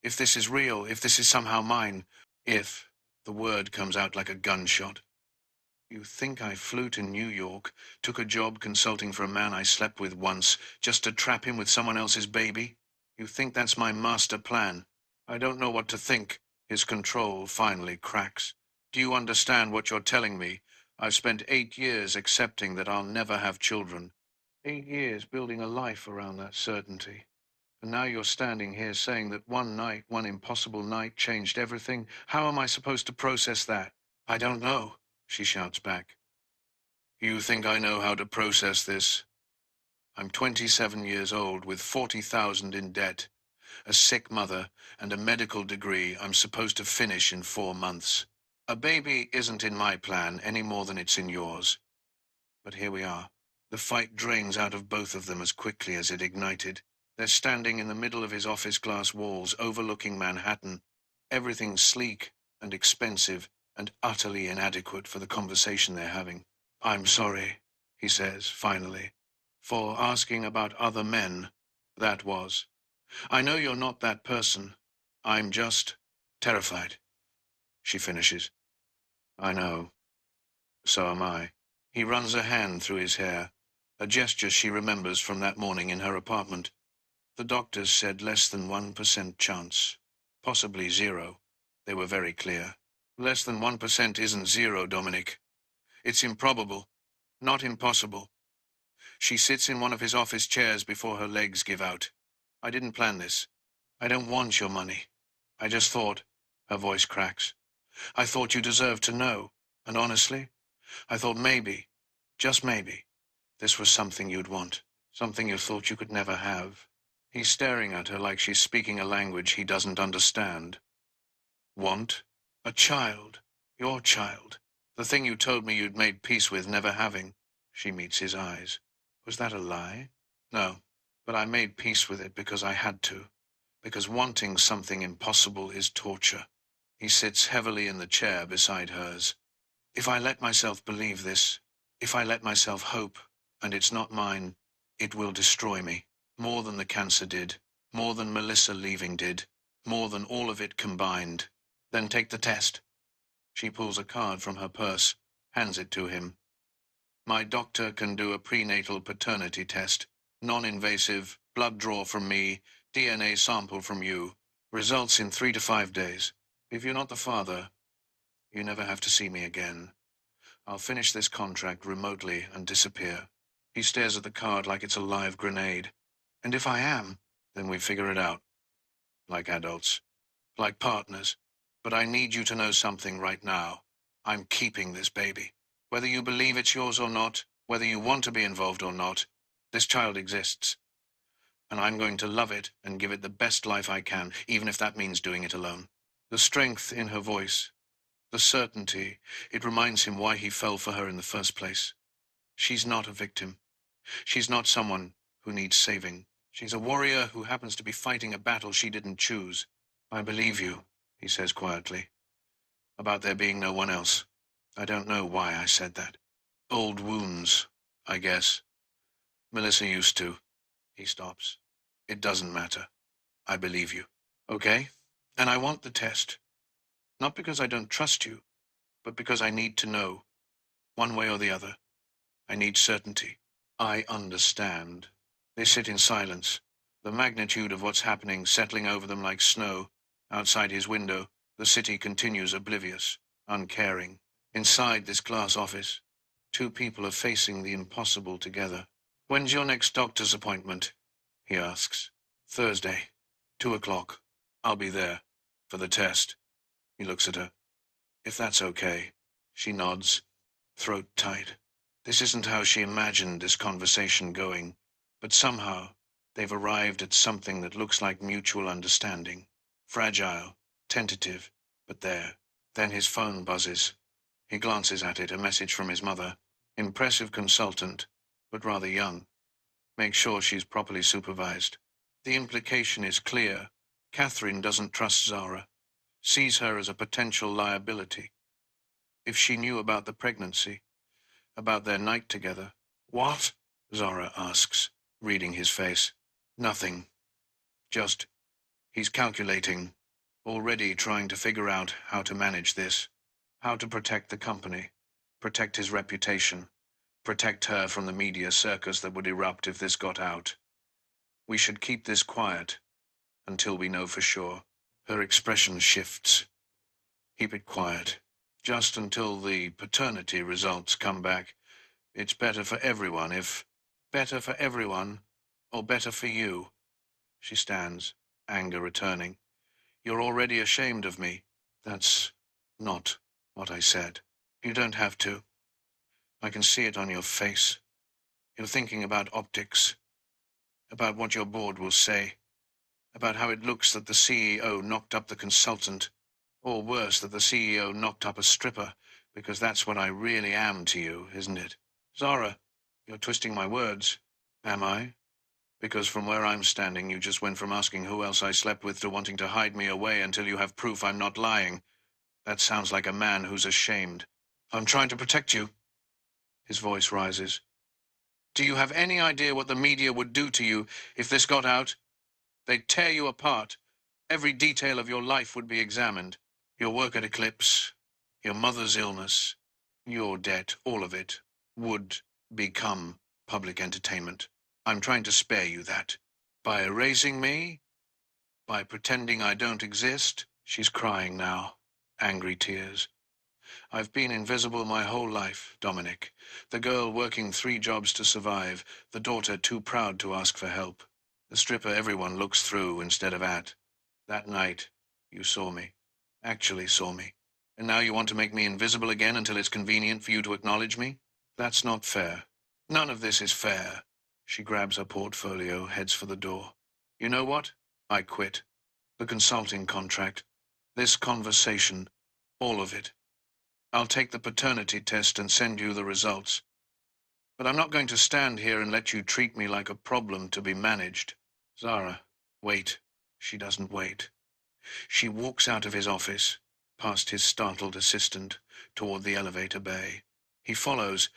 If this is real, if this is somehow mine, if, the word comes out like a gunshot. You think I flew to New York, took a job consulting for a man I slept with once, just to trap him with someone else's baby? You think that's my master plan? I don't know what to think. His control finally cracks. Do you understand what you're telling me? I've spent 8 years accepting that I'll never have children. 8 years building a life around that certainty. And now you're standing here saying that one night, one impossible night, changed everything. How am I supposed to process that? I don't know, she shouts back. You think I know how to process this? I'm 27 years old with 40,000 in debt, a sick mother, and a medical degree I'm supposed to finish in 4 months. A baby isn't in my plan any more than it's in yours. But here we are. The fight drains out of both of them as quickly as it ignited. They're standing in the middle of his office glass walls, overlooking Manhattan. Everything sleek and expensive and utterly inadequate for the conversation they're having. I'm sorry, he says, finally, for asking about other men. That was. I know you're not that person. I'm just terrified. She finishes. I know. So am I. He runs a hand through his hair, a gesture she remembers from that morning in her apartment. The doctors said less than 1% chance. Possibly 0. They were very clear. Less than 1% isn't 0, Dominic. It's improbable, not impossible. She sits in one of his office chairs before her legs give out. I didn't plan this. I don't want your money. I just thought, her voice cracks. I thought you deserved to know. And honestly, I thought maybe, just maybe, this was something you'd want. Something you thought you could never have. He's staring at her like she's speaking a language he doesn't understand. Want? A child. Your child. The thing you told me you'd made peace with never having. She meets his eyes. Was that a lie? No, but I made peace with it because I had to. Because wanting something impossible is torture. He sits heavily in the chair beside hers. If I let myself believe this, if I let myself hope, and it's not mine, it will destroy me. More than the cancer did, more than Melissa leaving did, more than all of it combined. Then take the test. She pulls a card from her purse, hands it to him. My doctor can do a prenatal paternity test. Non-invasive, blood draw from me, DNA sample from you. Results in 3 to 5 days. If you're not the father, you never have to see me again. I'll finish this contract remotely and disappear. He stares at the card like it's a live grenade. And if I am, then we figure it out. Like adults. Like partners. But I need you to know something right now. I'm keeping this baby. Whether you believe it's yours or not, whether you want to be involved or not, this child exists. And I'm going to love it and give it the best life I can, even if that means doing it alone. The strength in her voice, the certainty, it reminds him why he fell for her in the first place. She's not a victim. She's not someone who needs saving. She's a warrior who happens to be fighting a battle she didn't choose. I believe you, he says quietly. About there being no one else. I don't know why I said that. Old wounds, I guess. Melissa used to. He stops. It doesn't matter. I believe you. Okay? And I want the test. Not because I don't trust you, but because I need to know. One way or the other. I need certainty. I understand. They sit in silence, the magnitude of what's happening settling over them like snow. Outside his window, the city continues oblivious, uncaring. Inside this glass office, Two people are facing the impossible together. When's your next doctor's appointment? He asks. Thursday, 2 o'clock. I'll be there. For the test. He looks at her. If that's okay. She nods, throat tight. This isn't how she imagined this conversation going, but somehow they've arrived at something that looks like mutual understanding. Fragile, tentative, but there. Then his phone buzzes. He glances at it, a message from his mother. Impressive consultant, but rather young. Make sure she's properly supervised. The implication is clear. Catherine doesn't trust Zara, sees her as a potential liability. If she knew about the pregnancy, about their night together. What? Zara asks, reading his face. Nothing. Just, he's calculating, already trying to figure out how to manage this, how to protect the company, protect his reputation, protect her from the media circus that would erupt if this got out. We should keep this quiet until we know for sure. Her expression shifts. Keep it quiet. Just until the paternity results come back. It's better for everyone if... Better for everyone, or better for you. She stands, anger returning. You're already ashamed of me. That's not what I said. You don't have to. I can see it on your face. You're thinking about optics, about what your board will say, about how it looks that the CEO knocked up the consultant, or worse, that the CEO knocked up a stripper, because that's what I really am to you, isn't it? Zara, you're twisting my words. Am I? Because from where I'm standing, you just went from asking who else I slept with to wanting to hide me away until you have proof I'm not lying. That sounds like a man who's ashamed. I'm trying to protect you. His voice rises. Do you have any idea what the media would do to you if this got out? They'd tear you apart. Every detail of your life would be examined. Your work at Eclipse, your mother's illness, your debt, all of it, would become public entertainment. I'm trying to spare you that. By erasing me? By pretending I don't exist? She's crying now, angry tears. I've been invisible my whole life, Dominic. The girl working 3 jobs to survive, the daughter too proud to ask for help. The stripper everyone looks through instead of at. That night, you saw me. Actually saw me. And now you want to make me invisible again until it's convenient for you to acknowledge me? That's not fair. None of this is fair. She grabs her portfolio, heads for the door. You know what? I quit. The consulting contract. This conversation. All of it. I'll take the paternity test and send you the results. But I'm not going to stand here and let you treat me like a problem to be managed. Zara, wait. She doesn't wait. She walks out of his office, past his startled assistant, toward the elevator bay. He follows,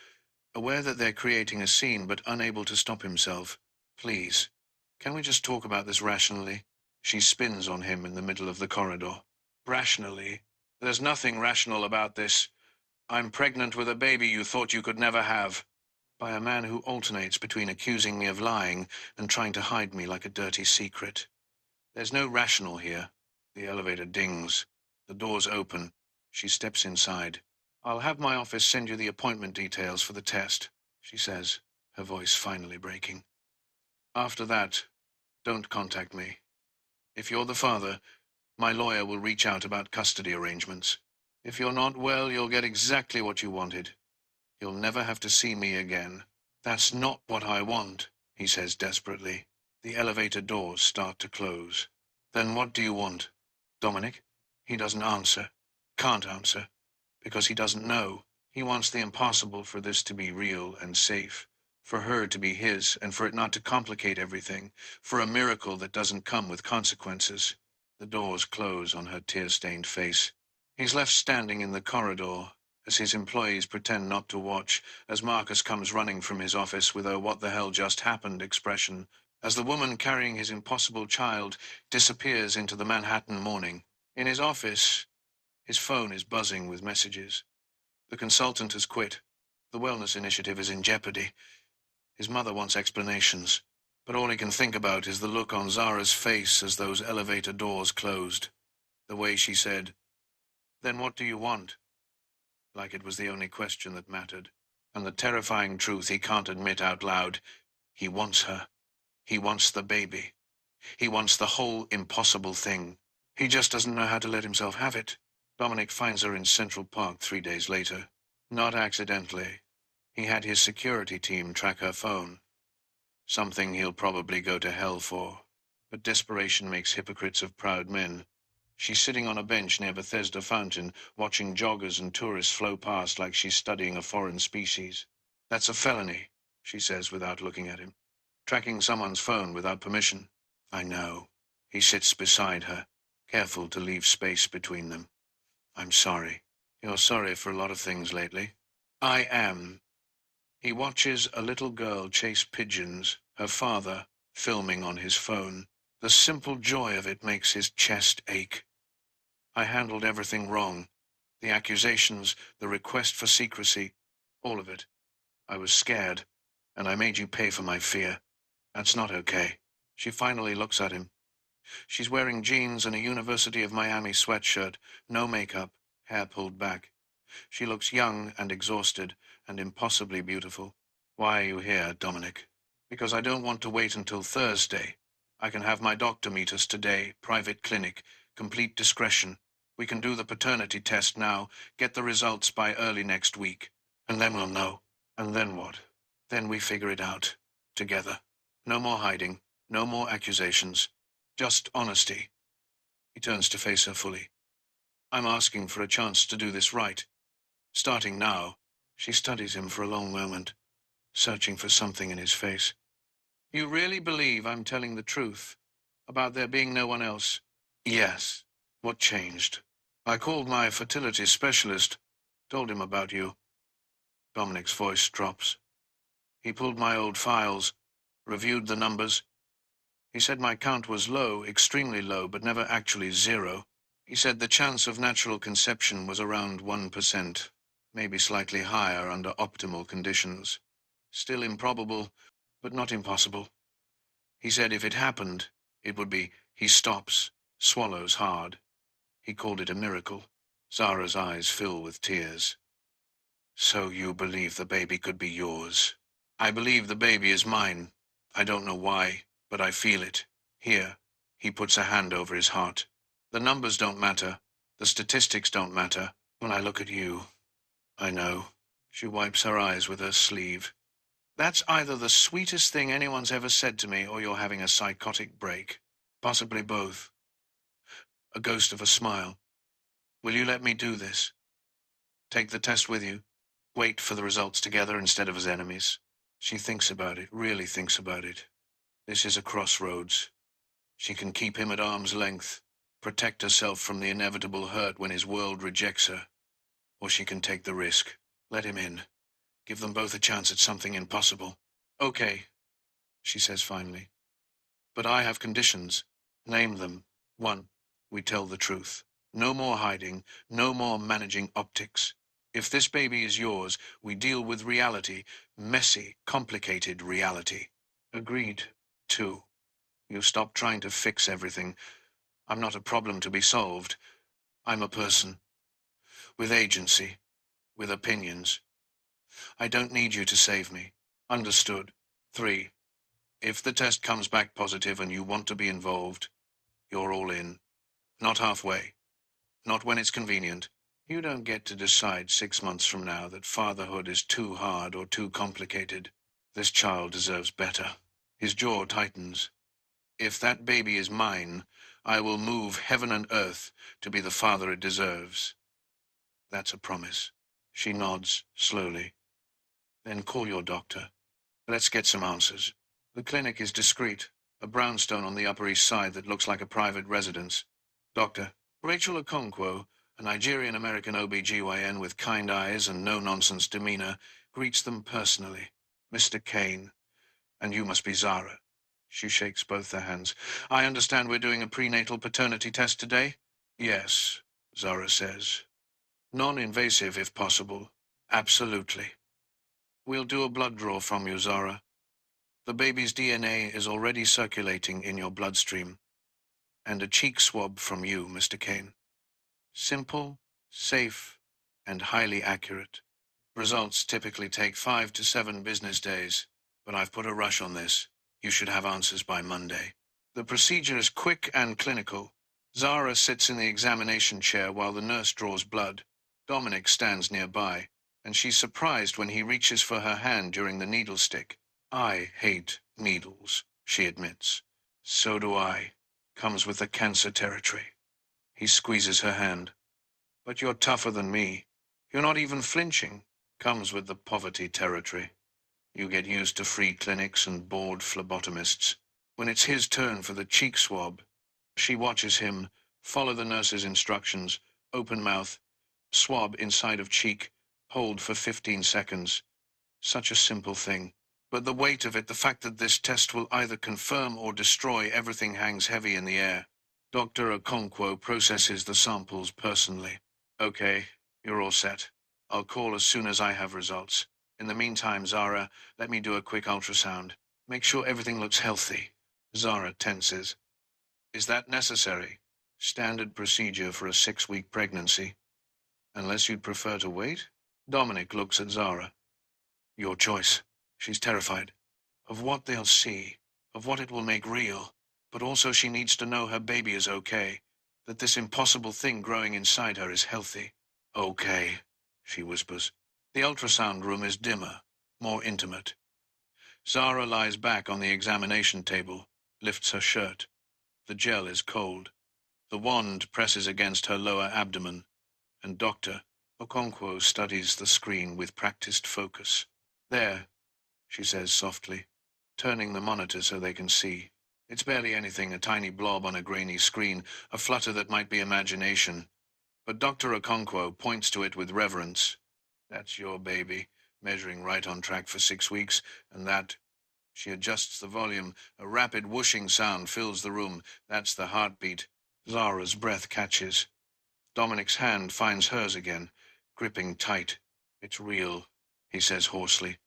aware that they're creating a scene but unable to stop himself. Please, can we just talk about this rationally? She spins on him in the middle of the corridor. Rationally? There's nothing rational about this. I'm pregnant with a baby you thought you could never have. By a man who alternates between accusing me of lying and trying to hide me like a dirty secret. There's no rational here. The elevator dings. The doors open. She steps inside. I'll have my office send you the appointment details for the test, she says, her voice finally breaking. After that, don't contact me. If you're the father, my lawyer will reach out about custody arrangements. If you're not well, you'll get exactly what you wanted. You'll never have to see me again. That's not what I want, he says desperately. The elevator doors start to close. Then what do you want, Dominic? He doesn't answer. Can't answer. Because he doesn't know. He wants the impossible for this to be real and safe. For her to be his, and for it not to complicate everything. For a miracle that doesn't come with consequences. The doors close on her tear-stained face. He's left standing in the corridor, as his employees pretend not to watch, as Marcus comes running from his office with a what the hell just happened expression, as the woman carrying his impossible child disappears into the Manhattan morning. In his office, his phone is buzzing with messages. The consultant has quit. The wellness initiative is in jeopardy. His mother wants explanations, but all he can think about is the look on Zara's face as those elevator doors closed. The way she said, "Then what do you want?" Like it was the only question that mattered. And the terrifying truth he can't admit out loud: he wants her. He wants the baby. He wants the whole impossible thing. He just doesn't know how to let himself have it. Dominic finds her in Central Park 3 days later. Not accidentally. He had his security team track her phone. Something he'll probably go to hell for. But desperation makes hypocrites of proud men. She's sitting on a bench near Bethesda Fountain, watching joggers and tourists flow past like she's studying a foreign species. "That's a felony," she says without looking at him. "Tracking someone's phone without permission." "I know." He sits beside her, careful to leave space between them. "I'm sorry." "You're sorry for a lot of things lately." "I am." He watches a little girl chase pigeons, her father filming on his phone. The simple joy of it makes his chest ache. "I handled everything wrong. The accusations, the request for secrecy, all of it. I was scared, and I made you pay for my fear. That's not okay." She finally looks at him. She's wearing jeans and a University of Miami sweatshirt, no makeup, hair pulled back. She looks young and exhausted and impossibly beautiful. "Why are you here, Dominic?" "Because I don't want to wait until Thursday. I can have my doctor meet us today, private clinic, complete discretion. We can do the paternity test now, get the results by early next week. And then we'll know." "And then what?" "Then we figure it out. Together. No more hiding. No more accusations. Just honesty." He turns to face her fully. "I'm asking for a chance to do this right. Starting now." She studies him for a long moment, searching for something in his face. "You really believe I'm telling the truth? About there being no one else?" "Yes." "What changed?" "I called my fertility specialist, told him about you." Dominic's voice drops. "He pulled my old files, reviewed the numbers. He said my count was low, extremely low, but never actually zero. He said the chance of natural conception was around 1%, maybe slightly higher under optimal conditions. Still improbable, but not impossible. He said if it happened, it would be he stops, swallows hard. He called it a miracle." Zara's eyes fill with tears. "So you believe the baby could be yours?" "I believe the baby is mine. I don't know why, but I feel it. Here." He puts a hand over his heart. "The numbers don't matter. The statistics don't matter. When I look at you, I know." She wipes her eyes with her sleeve. "That's either the sweetest thing anyone's ever said to me, or you're having a psychotic break. Possibly both." A ghost of a smile. "Will you let me do this? Take the test with you? Wait for the results together instead of as enemies?" She thinks about it, really thinks about it. This is a crossroads. She can keep him at arm's length, protect herself from the inevitable hurt when his world rejects her. Or she can take the risk, let him in, give them both a chance at something impossible. "Okay," she says finally. "But I have conditions." "Name them." "1. We tell the truth. No more hiding, no more managing optics. If this baby is yours, we deal with reality, messy, complicated reality." "Agreed." 2. You stop trying to fix everything. I'm not a problem to be solved. I'm a person. With agency. With opinions. I don't need you to save me. Understood. 3. If the test comes back positive and you want to be involved, you're all in. Not halfway. Not when it's convenient. You don't get to decide 6 months from now that fatherhood is too hard or too complicated. This child deserves better. His jaw tightens. If that baby is mine, I will move heaven and earth to be the father it deserves. That's a promise. She nods slowly. Then call your doctor. Let's get some answers. The clinic is discreet, a brownstone on the Upper East Side that looks like a private residence. Doctor Rachel Okonkwo, a Nigerian-American OB-GYN with kind eyes and no-nonsense demeanor, greets them personally. "Mr. Kane, and you must be Zara." She shakes both their hands. "I understand we're doing a prenatal paternity test today?" "Yes," Zara says. "Non-invasive if possible." "Absolutely." "We'll do a blood draw from you, Zara. The baby's DNA is already circulating in your bloodstream. And a cheek swab from you, Mr. Kane. Simple, safe, and highly accurate. Results typically take 5 to 7 business days, but I've put a rush on this. You should have answers by Monday. The procedure is quick and clinical. Zara sits in the examination chair while the nurse draws blood. Dominic stands nearby, and she's surprised when he reaches for her hand during the needle stick. I hate needles, she admits. So do I. Comes with the cancer territory. He squeezes her hand. But you're tougher than me. You're not even flinching. Comes with the poverty territory. You get used to free clinics and bored phlebotomists. When it's his turn for the cheek swab, she watches him follow the nurse's instructions, open mouth, swab inside of cheek, hold for 15 seconds. Such a simple thing. But the weight of it, the fact that this test will either confirm or destroy everything, hangs heavy in the air. Dr. Okonkwo processes the samples personally. Okay, you're all set. I'll call as soon as I have results. In the meantime, Zara, let me do a quick ultrasound. Make sure everything looks healthy. Zara tenses. Is that necessary? Standard procedure for a 6-week pregnancy. Unless you'd prefer to wait? Dominic looks at Zara. Your choice. She's terrified. Of what they'll see. Of what it will make real. But also she needs to know her baby is okay. That this impossible thing growing inside her is healthy. Okay, she whispers. The ultrasound room is dimmer, more intimate. Zara lies back on the examination table, lifts her shirt. The gel is cold. The wand presses against her lower abdomen, and Dr. Okonkwo studies the screen with practiced focus. There, she says softly, turning the monitor so they can see. It's barely anything, a tiny blob on a grainy screen, a flutter that might be imagination. But Dr. Okonkwo points to it with reverence. That's your baby, measuring right on track for 6 weeks, and that... She adjusts the volume. A rapid whooshing sound fills the room. That's the heartbeat. Zara's breath catches. Dominic's hand finds hers again, gripping tight. It's real, he says hoarsely.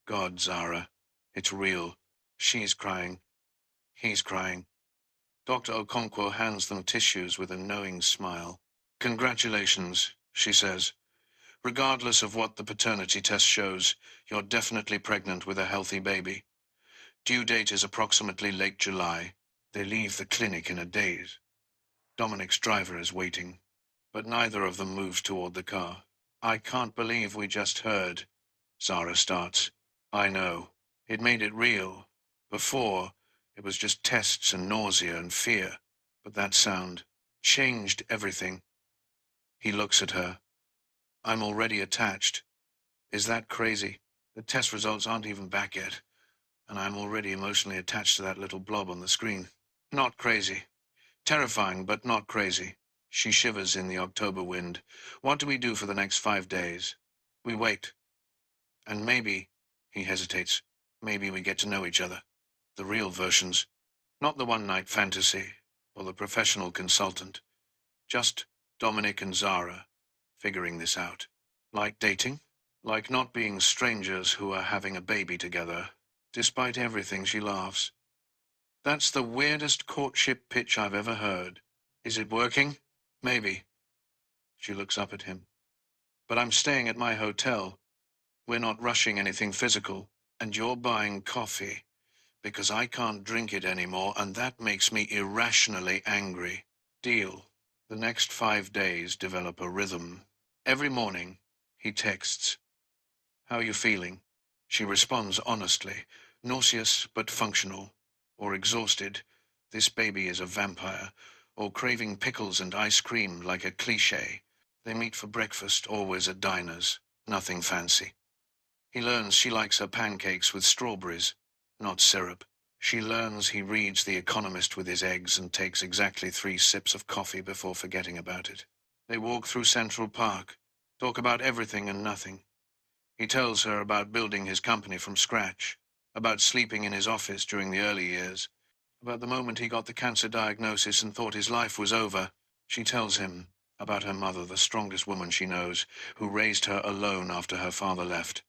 God, Zara, it's real. She's crying. He's crying. Dr. Okonkwo hands them tissues with a knowing smile. Congratulations, she says. Regardless of what the paternity test shows, you're definitely pregnant with a healthy baby. Due date is approximately late July. They leave the clinic in a daze. Dominic's driver is waiting, but neither of them moves toward the car. I can't believe we just heard. Zara starts. I know. It made it real. Before, it was just tests and nausea and fear. But that sound changed everything. He looks at her. I'm already attached. Is that crazy? The test results aren't even back yet, and I'm already emotionally attached to that little blob on the screen. Not crazy. Terrifying, but not crazy. She shivers in the October wind. What do we do for the next 5 days? We wait. And maybe, he hesitates, maybe we get to know each other. The real versions. Not the one-night fantasy, or the professional consultant. Just Dominic and Zara, figuring this out. Like dating? Like not being strangers who are having a baby together. Despite everything, she laughs. That's the weirdest courtship pitch I've ever heard. Is it working? Maybe. She looks up at him. But I'm staying at my hotel. We're not rushing anything physical, and you're buying coffee, because I can't drink it anymore, and that makes me irrationally angry. Deal. The next 5 days develop a rhythm. Every morning, he texts. How are you feeling? She responds honestly, nauseous but functional, or exhausted. This baby is a vampire, or craving pickles and ice cream like a cliché. They meet for breakfast, always at diners, nothing fancy. He learns she likes her pancakes with strawberries, not syrup. She learns he reads The Economist with his eggs and takes exactly 3 sips of coffee before forgetting about it. They walk through Central Park, talk about everything and nothing. He tells her about building his company from scratch, about sleeping in his office during the early years, about the moment he got the cancer diagnosis and thought his life was over. She tells him about her mother, the strongest woman she knows, who raised her alone after her father left.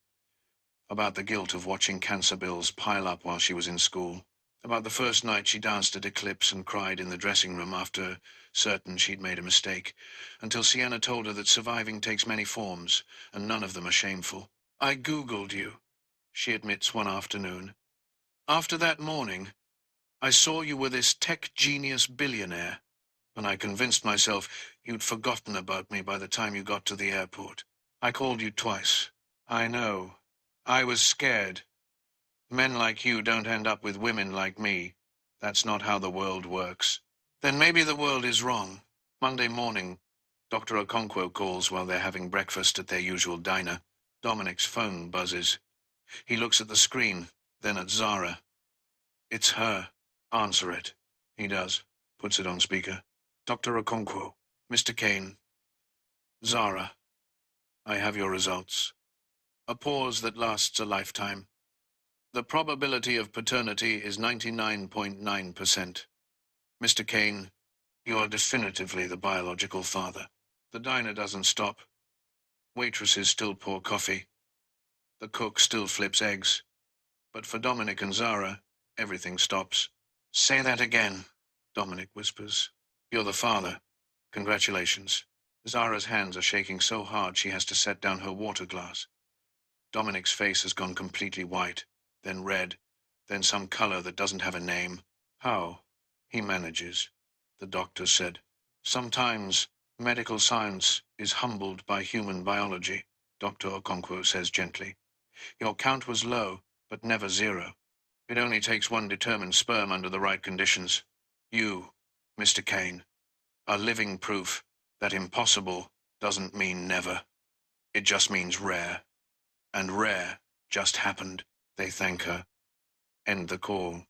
About the guilt of watching cancer bills pile up while she was in school. About the first night she danced at Eclipse and cried in the dressing room after certain she'd made a mistake, until Sienna told her that surviving takes many forms, and none of them are shameful. I Googled you, she admits one afternoon. After that morning, I saw you were this tech genius billionaire, and I convinced myself you'd forgotten about me by the time you got to the airport. I called you twice. I know. I was scared. Men like you don't end up with women like me. That's not how the world works. Then maybe the world is wrong. Monday morning, Dr. Okonkwo calls while they're having breakfast at their usual diner. Dominic's phone buzzes. He looks at the screen, then at Zara. It's her. Answer it. He does. Puts it on speaker. Dr. Okonkwo. Mr. Kane. Zara. I have your results. A pause that lasts a lifetime. The probability of paternity is 99.9%. Mr. Kane, you are definitively the biological father. The diner doesn't stop. Waitresses still pour coffee. The cook still flips eggs. But for Dominic and Zara, everything stops. Say that again, Dominic whispers. You're the father. Congratulations. Zara's hands are shaking so hard she has to set down her water glass. Dominic's face has gone completely white, then red, then some color that doesn't have a name. How? He manages, the doctor said. Sometimes medical science is humbled by human biology, Dr. Okonkwo says gently. Your count was low, but never zero. It only takes one determined sperm under the right conditions. You, Mr. Kane, are living proof that impossible doesn't mean never. It just means rare. And rare just happened. They thank her. End the call.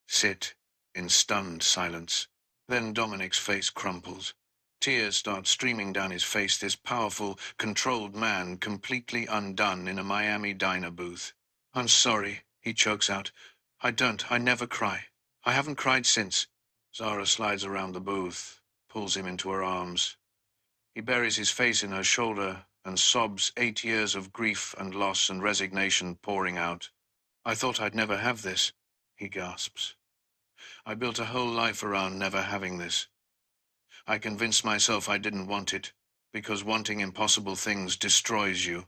Sit in stunned silence. Then Dominic's face crumples. Tears start streaming down his face, this powerful, controlled man completely undone in a Miami diner booth. I'm sorry, he chokes out. I never cry. I haven't cried since. Zara slides around the booth, pulls him into her arms. He buries his face in her shoulder and sobs 8 years of grief and loss and resignation pouring out. I thought I'd never have this, he gasps. I built a whole life around never having this. I convinced myself I didn't want it, because wanting impossible things destroys you.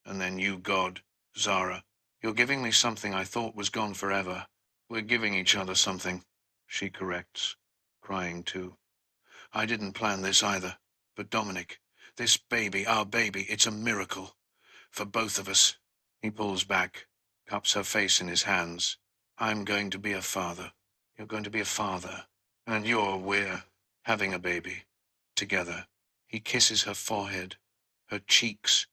And then you, God, Zara, you're giving me something I thought was gone forever. We're giving each other something, she corrects, crying too. I didn't plan this either, but Dominic, this baby, our baby, it's a miracle. For both of us. He pulls back, cups her face in his hands. I'm going to be a father. You're going to be a father. And we're having a baby. Together. He kisses her forehead, her cheeks,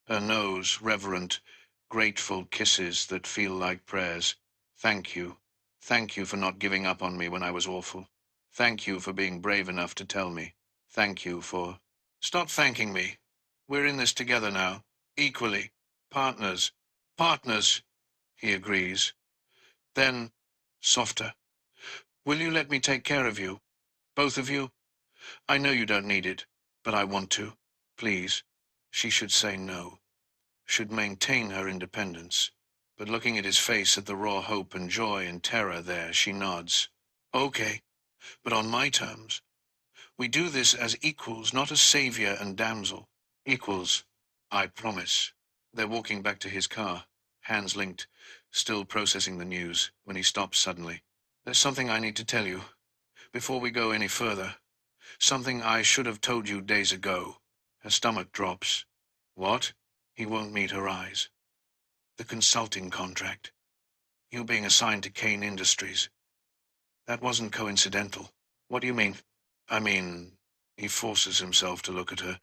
her nose, reverent, grateful kisses that feel like prayers. Thank you. Thank you for not giving up on me when I was awful. Thank you for being brave enough to tell me. Thank you for... Stop thanking me. We're in this together now. Equally. Partners. Partners, he agrees. Then, softer. Will you let me take care of you? Both of you? I know you don't need it, but I want to. Please. She should say no. Should maintain her independence. But looking at his face, at the raw hope and joy and terror there, she nods. Okay, but on my terms. We do this as equals, not as savior and damsel. Equals. I promise. They're walking back to his car, hands linked, still processing the news, when he stops suddenly. There's something I need to tell you, before we go any further. Something I should have told you days ago. Her stomach drops. What? He won't meet her eyes. The consulting contract. You being assigned to Kane Industries. That wasn't coincidental. What do you mean? I mean, he forces himself to look at her.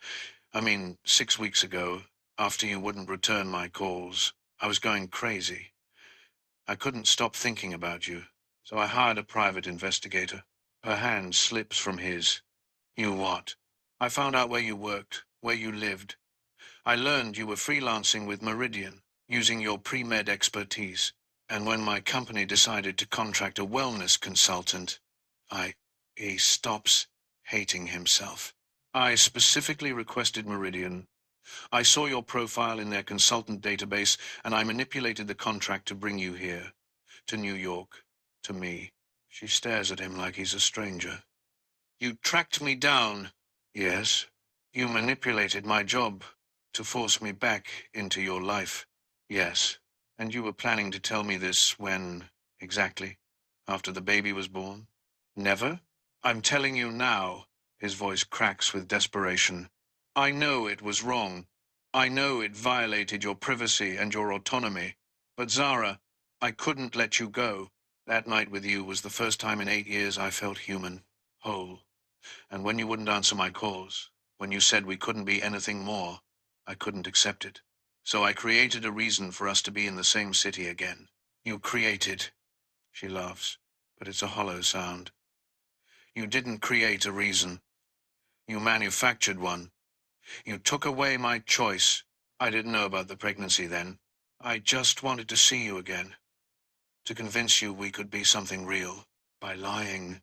6 weeks ago, after you wouldn't return my calls, I was going crazy. I couldn't stop thinking about you, so I hired a private investigator. Her hand slips from his. You what? I found out where you worked, where you lived. I learned you were freelancing with Meridian, using your pre-med expertise. And when my company decided to contract a wellness consultant, he stops, hating himself. I specifically requested Meridian. I saw your profile in their consultant database, and I manipulated the contract to bring you here, to New York. To me. She stares at him like he's a stranger. You tracked me down. Yes. You manipulated my job to force me back into your life. Yes. And you were planning to tell me this when, exactly? After the baby was born? Never? I'm telling you now. His voice cracks with desperation. I know it was wrong. I know it violated your privacy and your autonomy. But Zara, I couldn't let you go. That night with you was the first time in 8 years I felt human, whole. And when you wouldn't answer my calls, when you said we couldn't be anything more, I couldn't accept it. So I created a reason for us to be in the same city again. You created. She laughs, but it's a hollow sound. You didn't create a reason. You manufactured one. You took away my choice. I didn't know about the pregnancy then. I just wanted to see you again. To convince you we could be something real. By lying,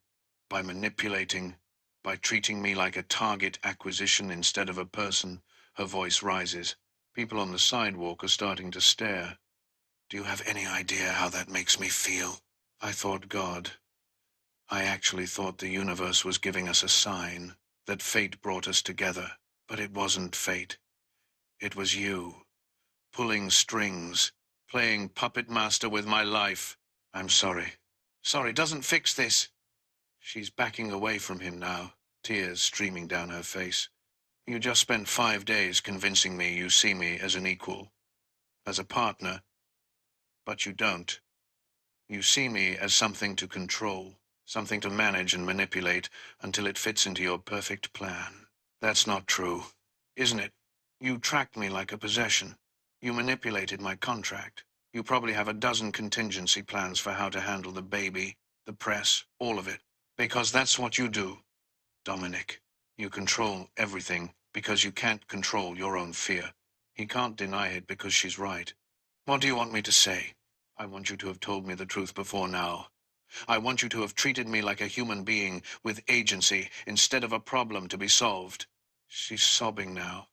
by manipulating, by treating me like a target acquisition instead of a person. Her voice rises. People on the sidewalk are starting to stare. Do you have any idea how that makes me feel? I thought God. I actually thought the universe was giving us a sign, that fate brought us together. But it wasn't fate. It was you, pulling strings, playing puppet master with my life. I'm sorry. Sorry doesn't fix this. She's backing away from him now, tears streaming down her face. You just spent 5 days convincing me you see me as an equal, as a partner. But you don't. You see me as something to control, something to manage and manipulate until it fits into your perfect plan. That's not true, isn't it? You tracked me like a possession. You manipulated my contract. You probably have a dozen contingency plans for how to handle the baby, the press, all of it. Because that's what you do, Dominic. You control everything because you can't control your own fear. He can't deny it because she's right. What do you want me to say? I want you to have told me the truth before now. I want you to have treated me like a human being with agency instead of a problem to be solved. She's sobbing now.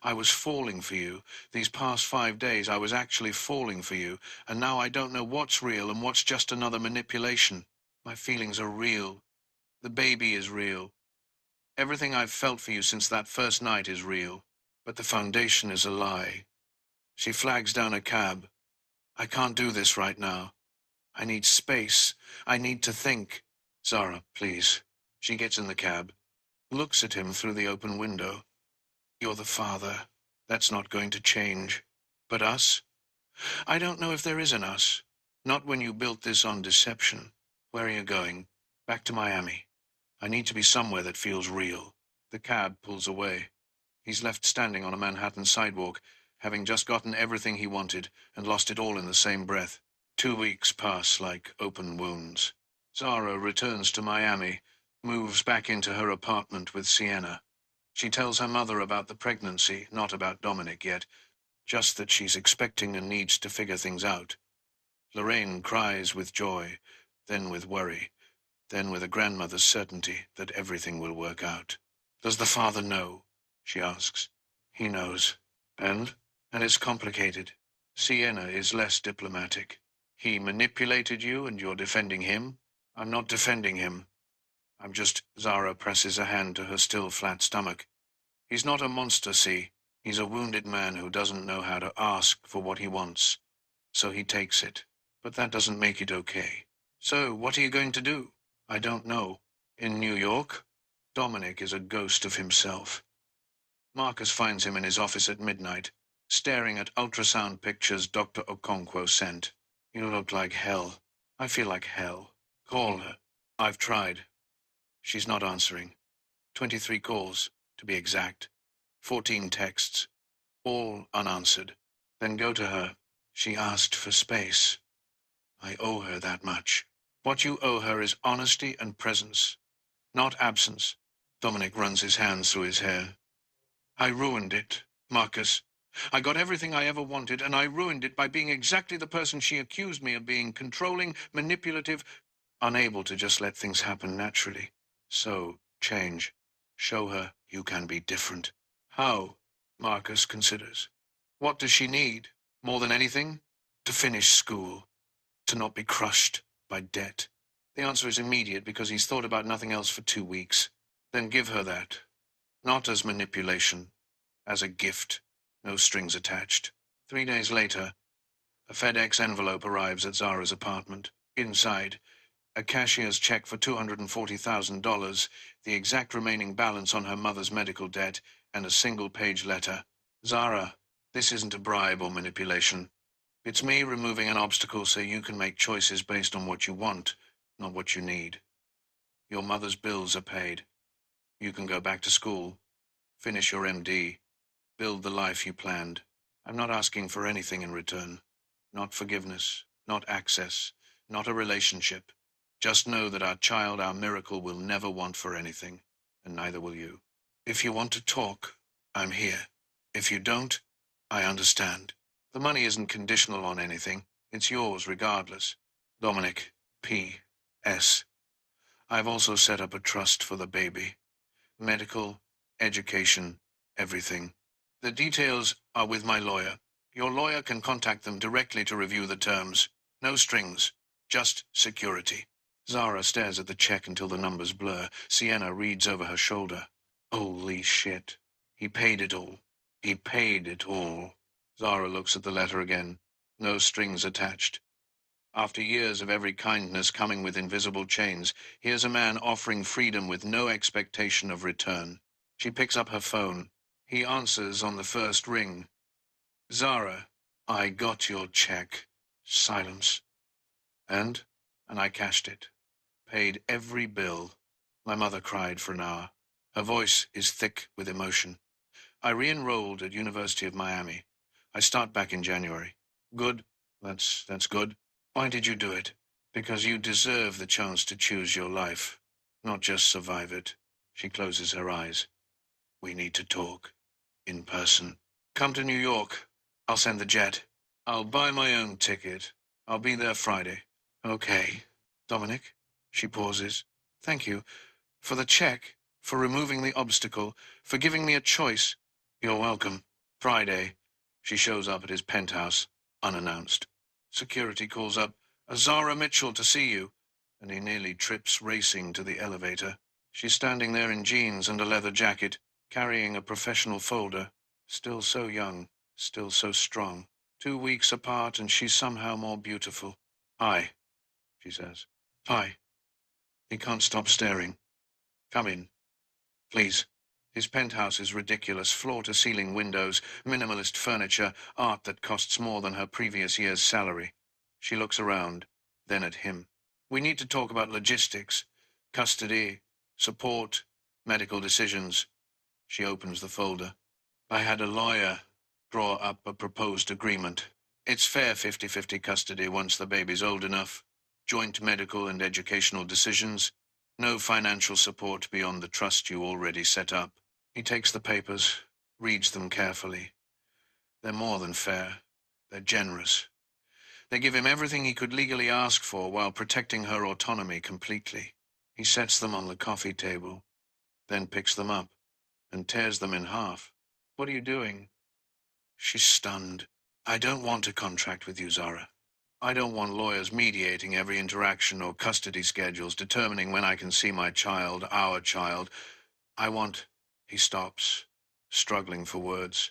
I was falling for you. These past 5 days I was actually falling for you, and now I don't know what's real and what's just another manipulation. My feelings are real. The baby is real. Everything I've felt for you since that first night is real, but the foundation is a lie. She flags down a cab. I can't do this right now. I need space. I need to think. Zara, please. She gets in the cab, looks at him through the open window. You're the father. That's not going to change. But us? I don't know if there is an us. Not when you built this on deception. Where are you going? Back to Miami. I need to be somewhere that feels real. The cab pulls away. He's left standing on a Manhattan sidewalk, having just gotten everything he wanted and lost it all in the same breath. 2 weeks pass like open wounds. Zara returns to Miami, moves back into her apartment with Sienna. She tells her mother about the pregnancy, not about Dominic yet, just that she's expecting and needs to figure things out. Lorraine cries with joy, then with worry, then with a grandmother's certainty that everything will work out. Does the father know? She asks. He knows. And it's complicated. Sienna is less diplomatic. He manipulated you and you're defending him? I'm not defending him. I'm just... Zara presses a hand to her still flat stomach. He's not a monster, see? He's a wounded man who doesn't know how to ask for what he wants. So he takes it. But that doesn't make it okay. So, what are you going to do? I don't know. In New York? Dominic is a ghost of himself. Marcus finds him in his office at midnight, staring at ultrasound pictures Dr. Okonkwo sent. You look like hell. I feel like hell. Call her. I've tried. She's not answering. 23 calls, to be exact. 14 texts. All unanswered. Then go to her. She asked for space. I owe her that much. What you owe her is honesty and presence, not absence. Dominic runs his hands through his hair. I ruined it, Marcus. I got everything I ever wanted, and I ruined it by being exactly the person she accused me of being, controlling, manipulative, unable to just let things happen naturally. So, change. Show her you can be different. How? Marcus considers. What does she need? More than anything? To finish school. To not be crushed. by debt? The answer is immediate because he's thought about nothing else for 2 weeks. Then give her that. Not as manipulation, as a gift, no strings attached. 3 days later, a FedEx envelope arrives at Zara's apartment. Inside, a cashier's check for $240,000, the exact remaining balance on her mother's medical debt, and a single-page letter. Zara, this isn't a bribe or manipulation. It's me removing an obstacle so you can make choices based on what you want, not what you need. Your mother's bills are paid. You can go back to school, finish your MD, build the life you planned. I'm not asking for anything in return. Not forgiveness, not access, not a relationship. Just know that our child, our miracle, will never want for anything, and neither will you. If you want to talk, I'm here. If you don't, I understand. The money isn't conditional on anything. It's yours regardless. Dominic, P.S. I've also set up a trust for the baby. Medical, education, everything. The details are with my lawyer. Your lawyer can contact them directly to review the terms. No strings, just security. Zara stares at the check until the numbers blur. Sienna reads over her shoulder. Holy shit. He paid it all. He paid it all. Zara looks at the letter again. No strings attached. After years of every kindness coming with invisible chains, here's a man offering freedom with no expectation of return. She picks up her phone. He answers on the first ring. Zara, I got your check. Silence. And I cashed it. Paid every bill. My mother cried for an hour. Her voice is thick with emotion. I re-enrolled at University of Miami. I start back in January. Good. That's good. Why did you do it? Because you deserve the chance to choose your life, not just survive it. She closes her eyes. We need to talk. In person. Come to New York. I'll send the jet. I'll buy my own ticket. I'll be there Friday. Okay. Dominic? She pauses. Thank you. For the check. For removing the obstacle. For giving me a choice. You're welcome. Friday. She shows up at his penthouse, unannounced. Security calls up, Zara Mitchell to see you, and he nearly trips racing to the elevator. She's standing there in jeans and a leather jacket, carrying a professional folder. Still so young, still so strong. 2 weeks apart, and she's somehow more beautiful. Hi, she says. Hi. He can't stop staring. Come in. Please. His penthouse is ridiculous, floor-to-ceiling windows, minimalist furniture, art that costs more than her previous year's salary. She looks around, then at him. We need to talk about logistics, custody, support, medical decisions. She opens the folder. I had a lawyer draw up a proposed agreement. It's fair 50-50 custody once the baby's old enough. Joint medical and educational decisions. No financial support beyond the trust you already set up. He takes the papers, reads them carefully. They're more than fair. They're generous. They give him everything he could legally ask for while protecting her autonomy completely. He sets them on the coffee table, then picks them up and tears them in half. What are you doing? She's stunned. I don't want a contract with you, Zara. I don't want lawyers mediating every interaction or custody schedules determining when I can see my child, our child. I want... He stops, struggling for words.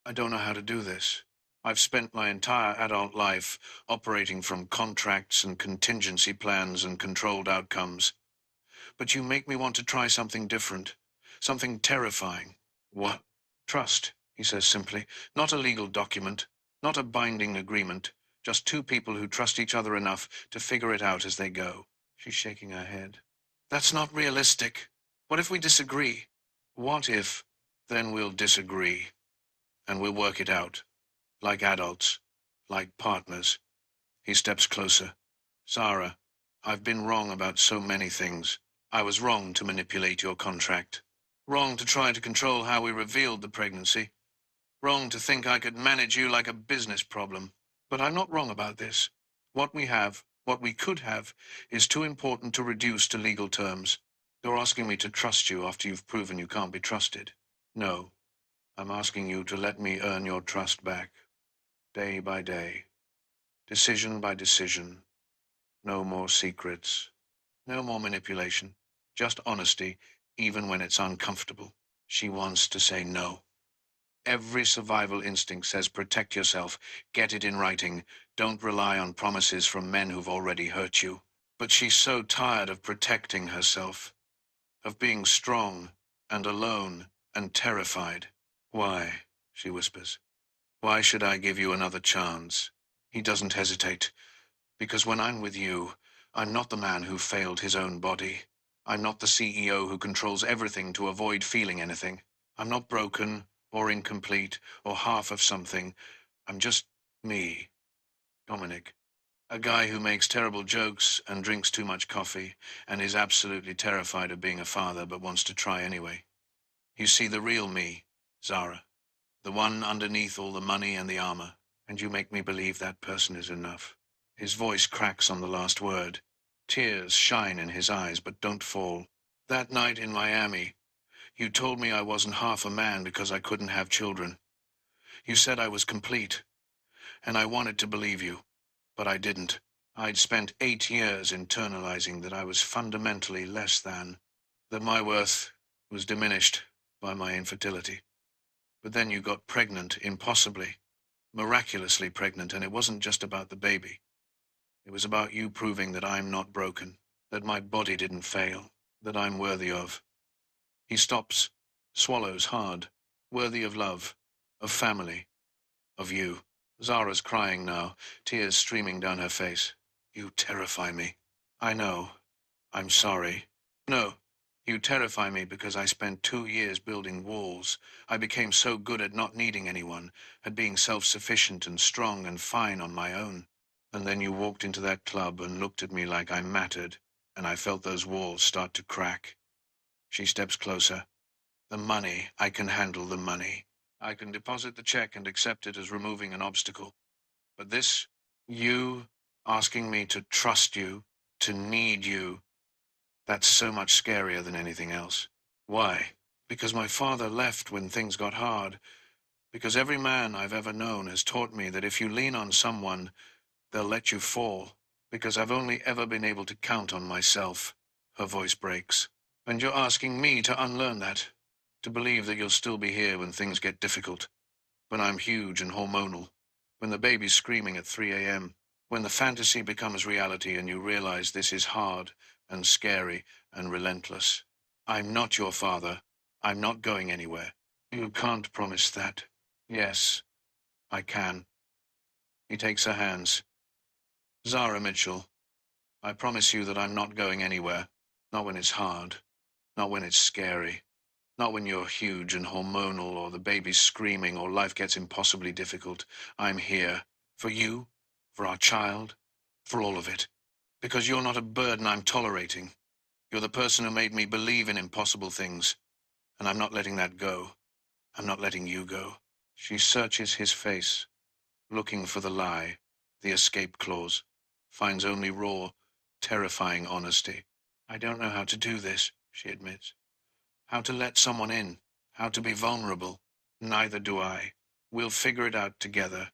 I don't know how to do this. I've spent my entire adult life operating from contracts and contingency plans and controlled outcomes. But you make me want to try something different, something terrifying. What? Trust, he says simply. Not a legal document, not a binding agreement, just two people who trust each other enough to figure it out as they go. She's shaking her head. That's not realistic. What if we disagree? What if? Then we'll disagree. And we'll work it out. Like adults. Like partners. He steps closer. Zara, I've been wrong about so many things. I was wrong to manipulate your contract. Wrong to try to control how we revealed the pregnancy. Wrong to think I could manage you like a business problem. But I'm not wrong about this. What we have, what we could have, is too important to reduce to legal terms. You're asking me to trust you after you've proven you can't be trusted. No, I'm asking you to let me earn your trust back. Day by day. Decision by decision. No more secrets. No more manipulation. Just honesty, even when it's uncomfortable. She wants to say no. Every survival instinct says protect yourself, get it in writing, don't rely on promises from men who've already hurt you. But she's so tired of protecting herself, of being strong and alone and terrified. Why? She whispers. Why should I give you another chance? He doesn't hesitate. Because when I'm with you, I'm not the man who failed his own body. I'm not the CEO who controls everything to avoid feeling anything. I'm not broken, or incomplete, or half of something. I'm just me, Dominic. A guy who makes terrible jokes and drinks too much coffee, and is absolutely terrified of being a father but wants to try anyway. You see the real me, Zara. The one underneath all the money and the armor. And you make me believe that person is enough. His voice cracks on the last word. Tears shine in his eyes but don't fall. That night in Miami, you told me I wasn't half a man because I couldn't have children. You said I was complete, and I wanted to believe you, but I didn't. I'd spent 8 years internalizing that I was fundamentally less than, that my worth was diminished by my infertility. But then you got pregnant, impossibly, miraculously pregnant, and it wasn't just about the baby. It was about you proving that I'm not broken, that my body didn't fail, that I'm worthy of. He stops, swallows hard, worthy of love, of family, of you. Zara's crying now, tears streaming down her face. You terrify me. I know. I'm sorry. No. You terrify me because I spent 2 years building walls. I became so good at not needing anyone, at being self-sufficient and strong and fine on my own. And then you walked into that club and looked at me like I mattered, and I felt those walls start to crack. She steps closer. The money, I can handle the money. I can deposit the check and accept it as removing an obstacle. But this, you asking me to trust you, to need you, that's so much scarier than anything else. Why? Because my father left when things got hard. Because every man I've ever known has taught me that if you lean on someone, they'll let you fall. Because I've only ever been able to count on myself. Her voice breaks. And you're asking me to unlearn that. To believe that you'll still be here when things get difficult. When I'm huge and hormonal. When the baby's screaming at 3 a.m. When the fantasy becomes reality and you realize this is hard and scary and relentless. I'm not your father. I'm not going anywhere. You can't promise that. Yes, I can. He takes her hands. Zara Mitchell, I promise you that I'm not going anywhere. Not when it's hard. Not when it's scary. Not when you're huge and hormonal, or the baby's screaming, or life gets impossibly difficult. I'm here. For you, for our child, for all of it. Because you're not a burden I'm tolerating. You're the person who made me believe in impossible things. And I'm not letting that go. I'm not letting you go. She searches his face, looking for the lie, the escape clause. Finds only raw, terrifying honesty. I don't know how to do this, she admits. How to let someone in, how to be vulnerable. Neither do I. We'll figure it out together.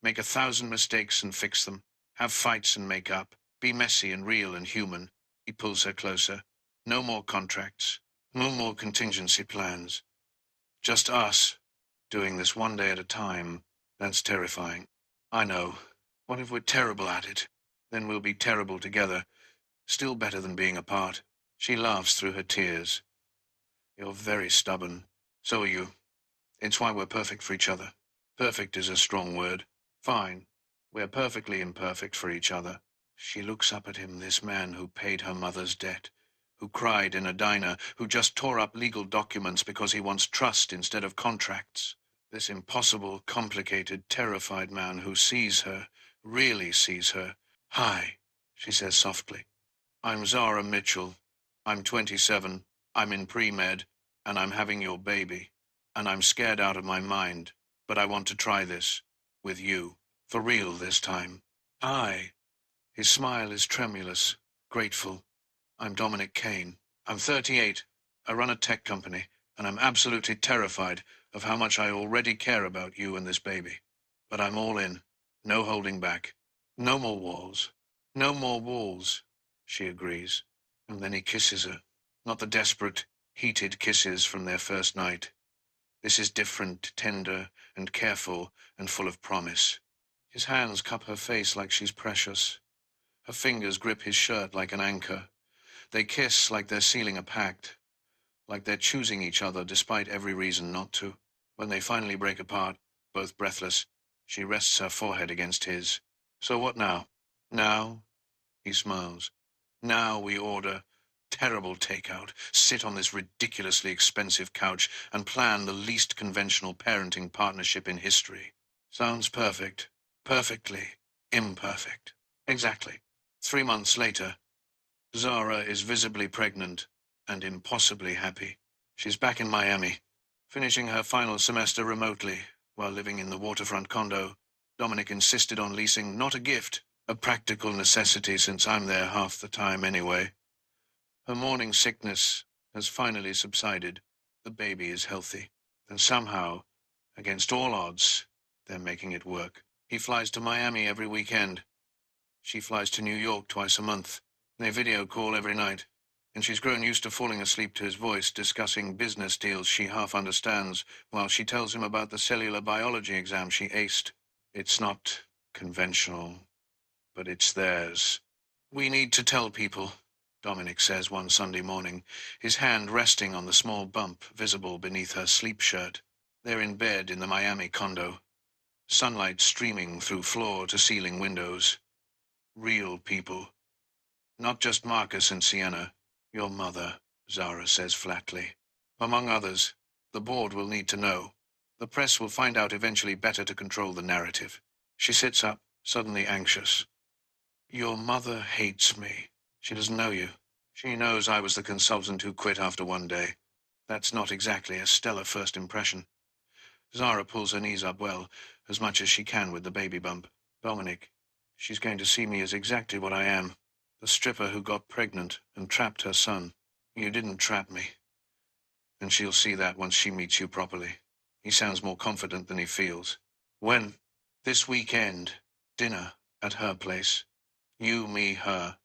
Make 1,000 mistakes and fix them. Have fights and make up. Be messy and real and human. He pulls her closer. No more contracts. No more contingency plans. Just us, doing this one day at a time. That's terrifying. I know. What if we're terrible at it? Then we'll be terrible together. Still better than being apart. She laughs through her tears. You're very stubborn. So are you. It's why we're perfect for each other. Perfect is a strong word. Fine. We're perfectly imperfect for each other. She looks up at him, this man who paid her mother's debt, who cried in a diner, who just tore up legal documents because he wants trust instead of contracts. This impossible, complicated, terrified man who sees her, really sees her. Hi, she says softly. I'm Zara Mitchell. I'm 27. I'm in pre-med, and I'm having your baby. And I'm scared out of my mind, but I want to try this. With you. For real this time. His smile is tremulous, grateful. I'm Dominic Kane. I'm 38. I run a tech company, and I'm absolutely terrified of how much I already care about you and this baby. But I'm all in. No holding back. No more walls. No more walls, she agrees, and then he kisses her. Not the desperate, heated kisses from their first night. This is different, tender, and careful, and full of promise. His hands cup her face like she's precious. Her fingers grip his shirt like an anchor. They kiss like they're sealing a pact, like they're choosing each other despite every reason not to. When they finally break apart, both breathless, she rests her forehead against his. So what now? Now? He smiles. Now we order terrible takeout, sit on this ridiculously expensive couch, and plan the least conventional parenting partnership in history. Sounds perfect. Perfectly imperfect. Exactly. 3 months later, Zara is visibly pregnant and impossibly happy. She's back in Miami, finishing her final semester remotely while living in the waterfront condo Dominic insisted on leasing. Not a gift, a practical necessity since I'm there half the time anyway. Her morning sickness has finally subsided. The baby is healthy. And somehow, against all odds, they're making it work. He flies to Miami every weekend. She flies to New York twice a month. They video call every night, and she's grown used to falling asleep to his voice, discussing business deals she half understands, while she tells him about the cellular biology exam she aced. It's not conventional, but it's theirs. We need to tell people, Dominic says one Sunday morning, his hand resting on the small bump visible beneath her sleep shirt. They're in bed in the Miami condo, sunlight streaming through floor-to-ceiling windows. Real people. Not just Marcus and Sienna. Your mother, Zara says flatly. Among others, the board will need to know. The press will find out eventually. Better to control the narrative. She sits up, suddenly anxious. Your mother hates me. She doesn't know you. She knows I was the consultant who quit after one day. That's not exactly a stellar first impression. Zara pulls her knees up well, as much as she can with the baby bump. Dominic, she's going to see me as exactly what I am. The stripper who got pregnant and trapped her son. You didn't trap me. And she'll see that once she meets you properly. He sounds more confident than he feels. When? This weekend. Dinner at her place. You, me, her.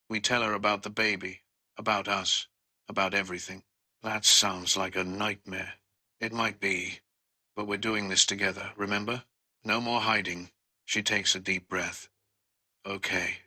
We tell her about the baby, about us, about everything. That sounds like a nightmare. It might be, but we're doing this together, remember? No more hiding. She takes a deep breath. Okay,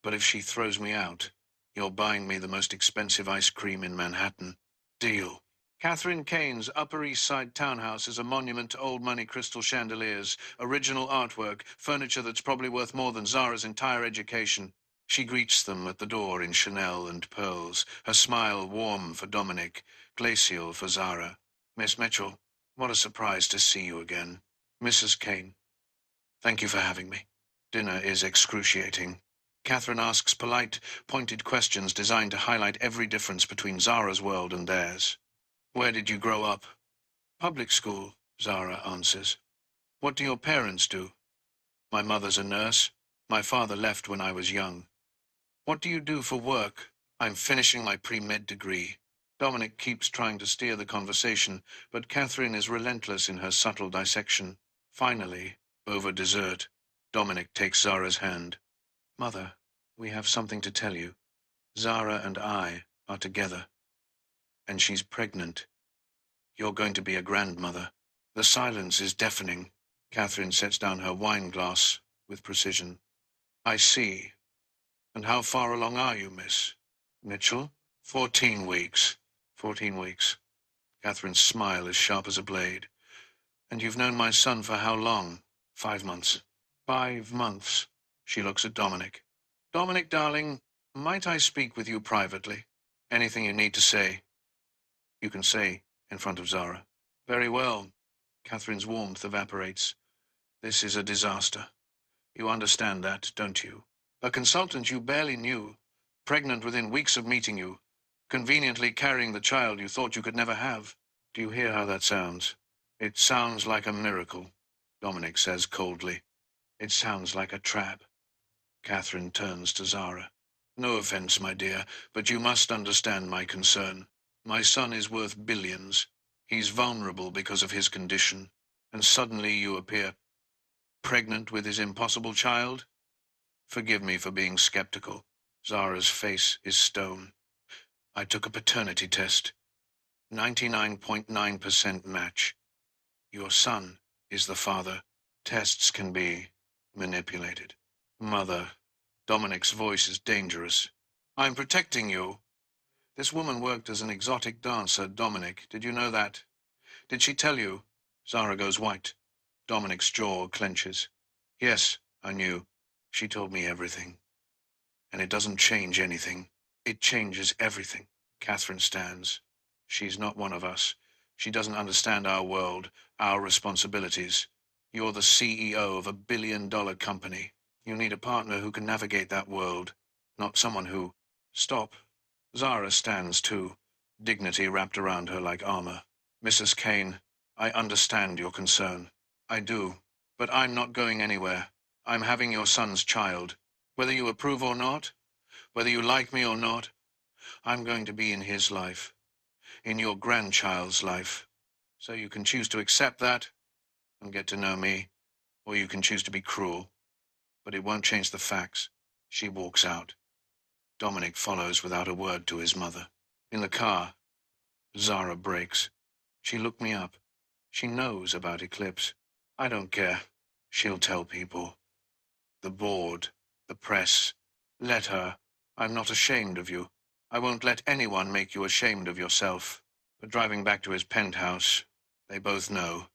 but if she throws me out, you're buying me the most expensive ice cream in Manhattan. Deal. Catherine Kane's Upper East Side townhouse is a monument to old-money crystal chandeliers, original artwork, furniture that's probably worth more than Zara's entire education. She greets them at the door in Chanel and pearls, her smile warm for Dominic, glacial for Zara. Miss Mitchell, what a surprise to see you again. Mrs. Kane, thank you for having me. Dinner is excruciating. Catherine asks polite, pointed questions designed to highlight every difference between Zara's world and theirs. Where did you grow up? Public school, Zara answers. What do your parents do? My mother's a nurse. My father left when I was young. What do you do for work? I'm finishing my pre-med degree. Dominic keeps trying to steer the conversation, but Catherine is relentless in her subtle dissection. Finally, over dessert, Dominic takes Zara's hand. Mother, we have something to tell you. Zara and I are together. And she's pregnant. You're going to be a grandmother. The silence is deafening. Catherine sets down her wine glass with precision. I see. And how far along are you, Miss Mitchell? 14 weeks. 14 weeks. Catherine's smile is sharp as a blade. And you've known my son for how long? 5 months. 5 months. She looks at Dominic. Dominic, darling, might I speak with you privately? Anything you need to say, you can say in front of Zara. Very well. Catherine's warmth evaporates. This is a disaster. You understand that, don't you? A consultant you barely knew, pregnant within weeks of meeting you, conveniently carrying the child you thought you could never have. Do you hear how that sounds? It sounds like a miracle, Dominic says coldly. It sounds like a trap. Catherine turns to Zara. No offense, my dear, but you must understand my concern. My son is worth billions. He's vulnerable because of his condition. And suddenly you appear pregnant with his impossible child? Forgive me for being skeptical. Zara's face is stone. I took a paternity test. 99.9% match. Your son is the father. Tests can be manipulated. Mother. Dominic's voice is dangerous. I'm protecting you. This woman worked as an exotic dancer, Dominic. Did you know that? Did she tell you? Zara goes white. Dominic's jaw clenches. Yes, I knew. She told me everything. And it doesn't change anything. It changes everything. Catherine stands. She's not one of us. She doesn't understand our world, our responsibilities. You're the CEO of a billion-dollar company. You need a partner who can navigate that world, not someone who... Stop. Zara stands too, dignity wrapped around her like armor. Mrs. Kane, I understand your concern. I do. But I'm not going anywhere. I'm having your son's child. Whether you approve or not, whether you like me or not, I'm going to be in his life, in your grandchild's life. So you can choose to accept that and get to know me, or you can choose to be cruel. But it won't change the facts. She walks out. Dominic follows without a word to his mother. In the car, Zara brakes. She looked me up. She knows about Eclipse. I don't care. She'll tell people. The board, the press. Let her. I'm not ashamed of you. I won't let anyone make you ashamed of yourself. But driving back to his penthouse, they both know.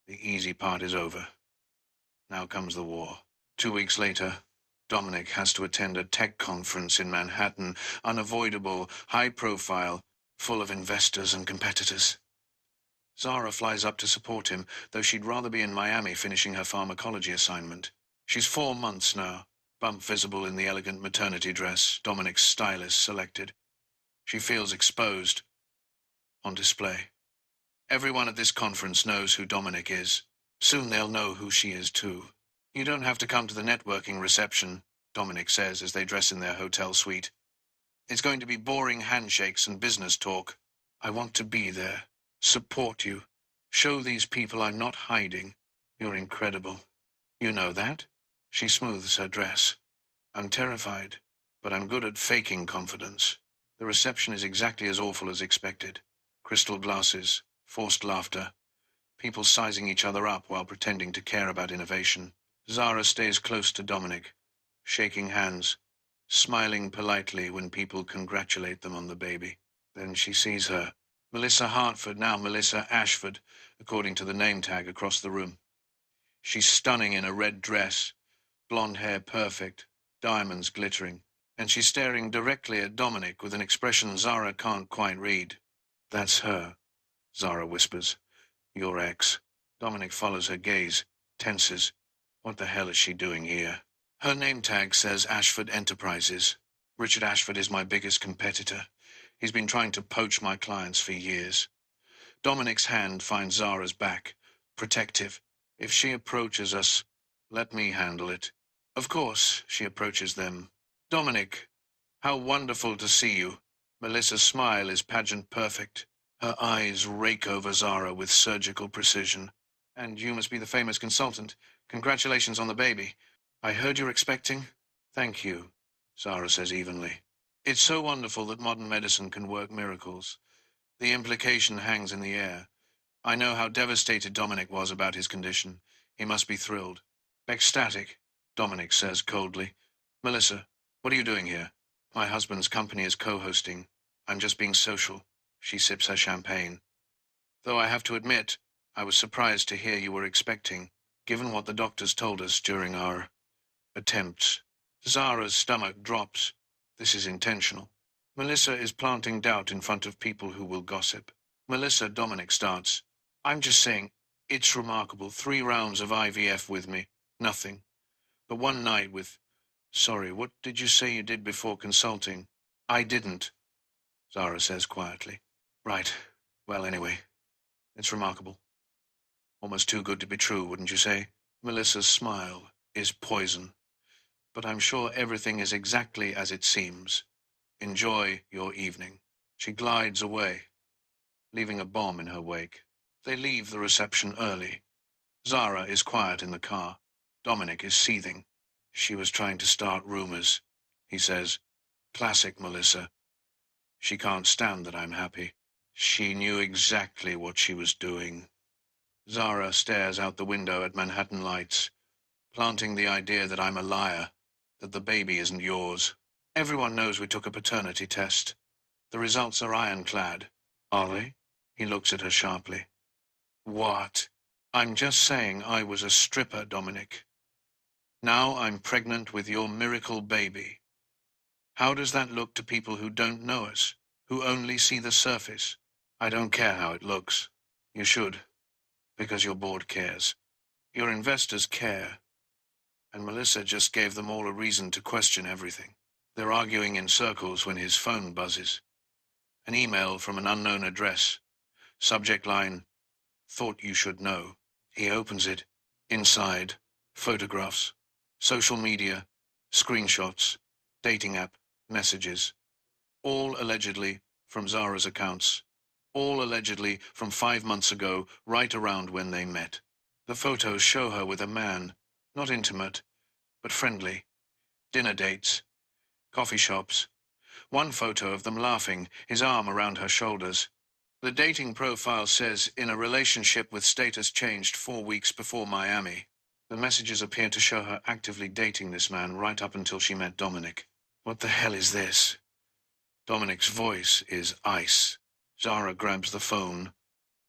The easy part is over. Now comes the war. 2 weeks later, Dominic has to attend a tech conference in Manhattan, unavoidable, high-profile, full of investors and competitors. Zara flies up to support him, though she'd rather be in Miami finishing her pharmacology assignment. She's 4 months now, bump visible in the elegant maternity dress Dominic's stylist selected. She feels exposed, on display. Everyone at this conference knows who Dominic is. Soon they'll know who she is too. You don't have to come to the networking reception, Dominic says as they dress in their hotel suite. It's going to be boring handshakes and business talk. I want to be there, support you, show these people I'm not hiding. You're incredible. You know that? She smooths her dress. I'm terrified, but I'm good at faking confidence. The reception is exactly as awful as expected. Crystal glasses, forced laughter, people sizing each other up while pretending to care about innovation. Zara stays close to Dominic, shaking hands, smiling politely when people congratulate them on the baby. Then she sees her. Melissa Hartford, now Melissa Ashford, according to the name tag across the room. She's stunning in a red dress, blonde hair perfect, diamonds glittering, and she's staring directly at Dominic with an expression Zara can't quite read. That's her, Zara whispers. Your ex. Dominic follows her gaze, tenses. What the hell is she doing here? Her name tag says Ashford Enterprises. Richard Ashford is my biggest competitor. He's been trying to poach my clients for years. Dominic's hand finds Zara's back, protective. If she approaches us, let me handle it. Of course, she approaches them. Dominic, how wonderful to see you. Melissa's smile is pageant perfect. Her eyes rake over Zara with surgical precision. And you must be the famous consultant. Congratulations on the baby. I heard you're expecting. Thank you, Zara says evenly. It's so wonderful that modern medicine can work miracles. The implication hangs in the air. I know how devastated Dominic was about his condition. He must be thrilled. Ecstatic, Dominic says coldly. Melissa, what are you doing here? My husband's company is co-hosting. I'm just being social. She sips her champagne. Though I have to admit, I was surprised to hear you were expecting, given what the doctors told us during our attempts. Zara's stomach drops. This is intentional. Melissa is planting doubt in front of people who will gossip. Melissa, Dominic starts. I'm just saying, it's remarkable. 3 rounds of IVF with me. Nothing. But one night with... Sorry, what did you say you did before consulting? I didn't, Zara says quietly. Right. Well, anyway, it's remarkable. Almost too good to be true, wouldn't you say? Melissa's smile is poison. But I'm sure everything is exactly as it seems. Enjoy your evening. She glides away, leaving a bomb in her wake. They leave the reception early. Zara is quiet in the car. Dominic is seething. She was trying to start rumors, he says. Classic Melissa. She can't stand that I'm happy. She knew exactly what she was doing. Zara stares out the window at Manhattan lights, planting the idea that I'm a liar, that the baby isn't yours. Everyone knows we took a paternity test. The results are ironclad. Are they? He looks at her sharply. What? I'm just saying I was a stripper, Dominic. Now I'm pregnant with your miracle baby. How does that look to people who don't know us, who only see the surface? I don't care how it looks. You should, because your board cares. Your investors care. And Melissa just gave them all a reason to question everything. They're arguing in circles when his phone buzzes. An email from an unknown address. Subject line, thought you should know. He opens it. Inside, photographs, social media, screenshots, dating app, messages. All allegedly from Zara's accounts. All allegedly from 5 months ago, right around when they met. The photos show her with a man, not intimate, but friendly. Dinner dates, coffee shops. One photo of them laughing, his arm around her shoulders. The dating profile says, in a relationship with status changed 4 weeks before Miami. The messages appear to show her actively dating this man right up until she met Dominic. What the hell is this? Dominic's voice is ice. Zara grabs the phone,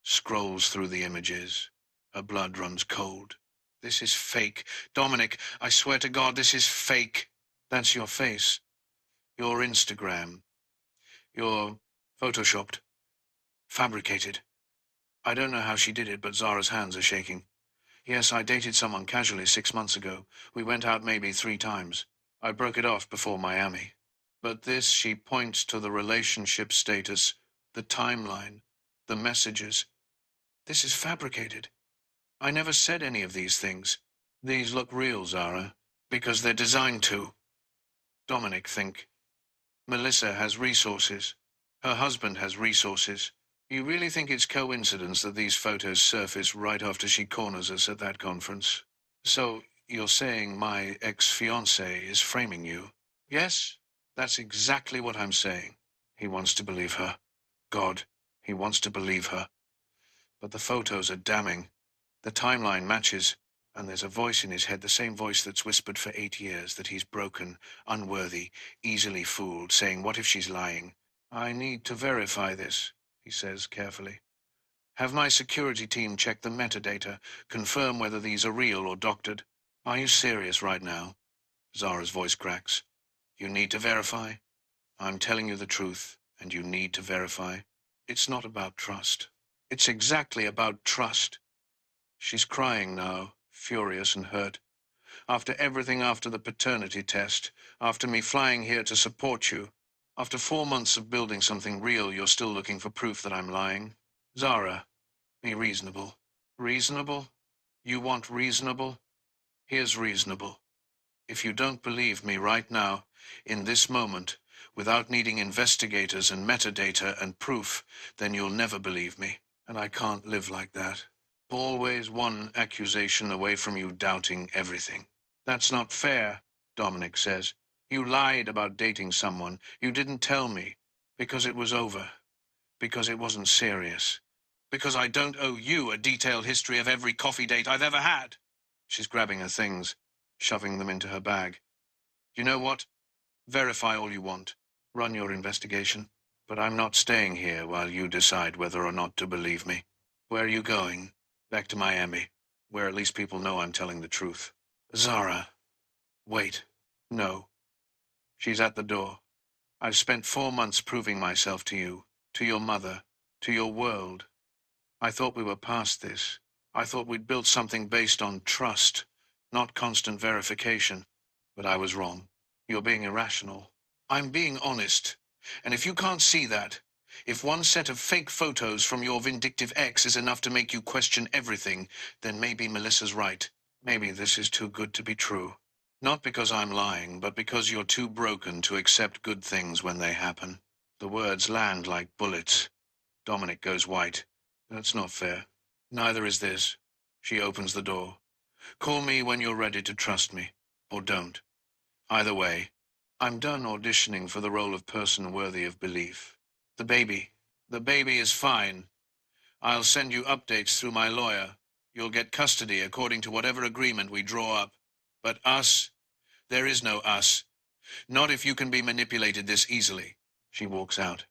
scrolls through the images. Her blood runs cold. This is fake. Dominic, I swear to God, this is fake. That's your face. Your Instagram. You're photoshopped. Fabricated. I don't know how she did it, but Zara's hands are shaking. Yes, I dated someone casually 6 months ago. We went out maybe 3 times. I broke it off before Miami. But this, she points to the relationship status, the timeline, the messages. This is fabricated. I never said any of these things. These look real, Zara, because they're designed to. Dominic, think. Melissa has resources. Her husband has resources. You really think it's coincidence that these photos surface right after she corners us at that conference? So, you're saying my ex-fiancé is framing you? Yes, that's exactly what I'm saying. He wants to believe her. God, he wants to believe her. But the photos are damning. The timeline matches, and there's a voice in his head, the same voice that's whispered for 8 years, that he's broken, unworthy, easily fooled, saying, what if she's lying? I need to verify this, he says carefully. Have my security team check the metadata, confirm whether these are real or doctored. Are you serious right now? Zara's voice cracks. You need to verify? I'm telling you the truth, and you need to verify. It's not about trust. It's exactly about trust. She's crying now, furious and hurt. After everything, after the paternity test, after me flying here to support you, after 4 months of building something real, you're still looking for proof that I'm lying? Zara, be reasonable. Reasonable? You want reasonable? Here's reasonable. If you don't believe me right now, in this moment, without needing investigators and metadata and proof, then you'll never believe me. And I can't live like that. Always one accusation away from you doubting everything. That's not fair, Dominic says. You lied about dating someone. You didn't tell me. Because it was over. Because it wasn't serious. Because I don't owe you a detailed history of every coffee date I've ever had. She's grabbing her things, shoving them into her bag. You know what? Verify all you want. Run your investigation. But I'm not staying here while you decide whether or not to believe me. Where are you going? Back to Miami, where at least people know I'm telling the truth. Zara. Wait. No. She's at the door. I've spent 4 months proving myself to you, to your mother, to your world. I thought we were past this. I thought we'd built something based on trust, not constant verification. But I was wrong. You're being irrational. I'm being honest. And if you can't see that, if one set of fake photos from your vindictive ex is enough to make you question everything, then maybe Melissa's right. Maybe this is too good to be true. Not because I'm lying, but because you're too broken to accept good things when they happen. The words land like bullets. Dominic goes white. That's not fair. Neither is this. She opens the door. Call me when you're ready to trust me. or don't. Either way, I'm done auditioning for the role of person worthy of belief. The baby is fine. I'll send you updates through my lawyer. You'll get custody according to whatever agreement we draw up. But us? There is no us. Not if you can be manipulated this easily. She walks out.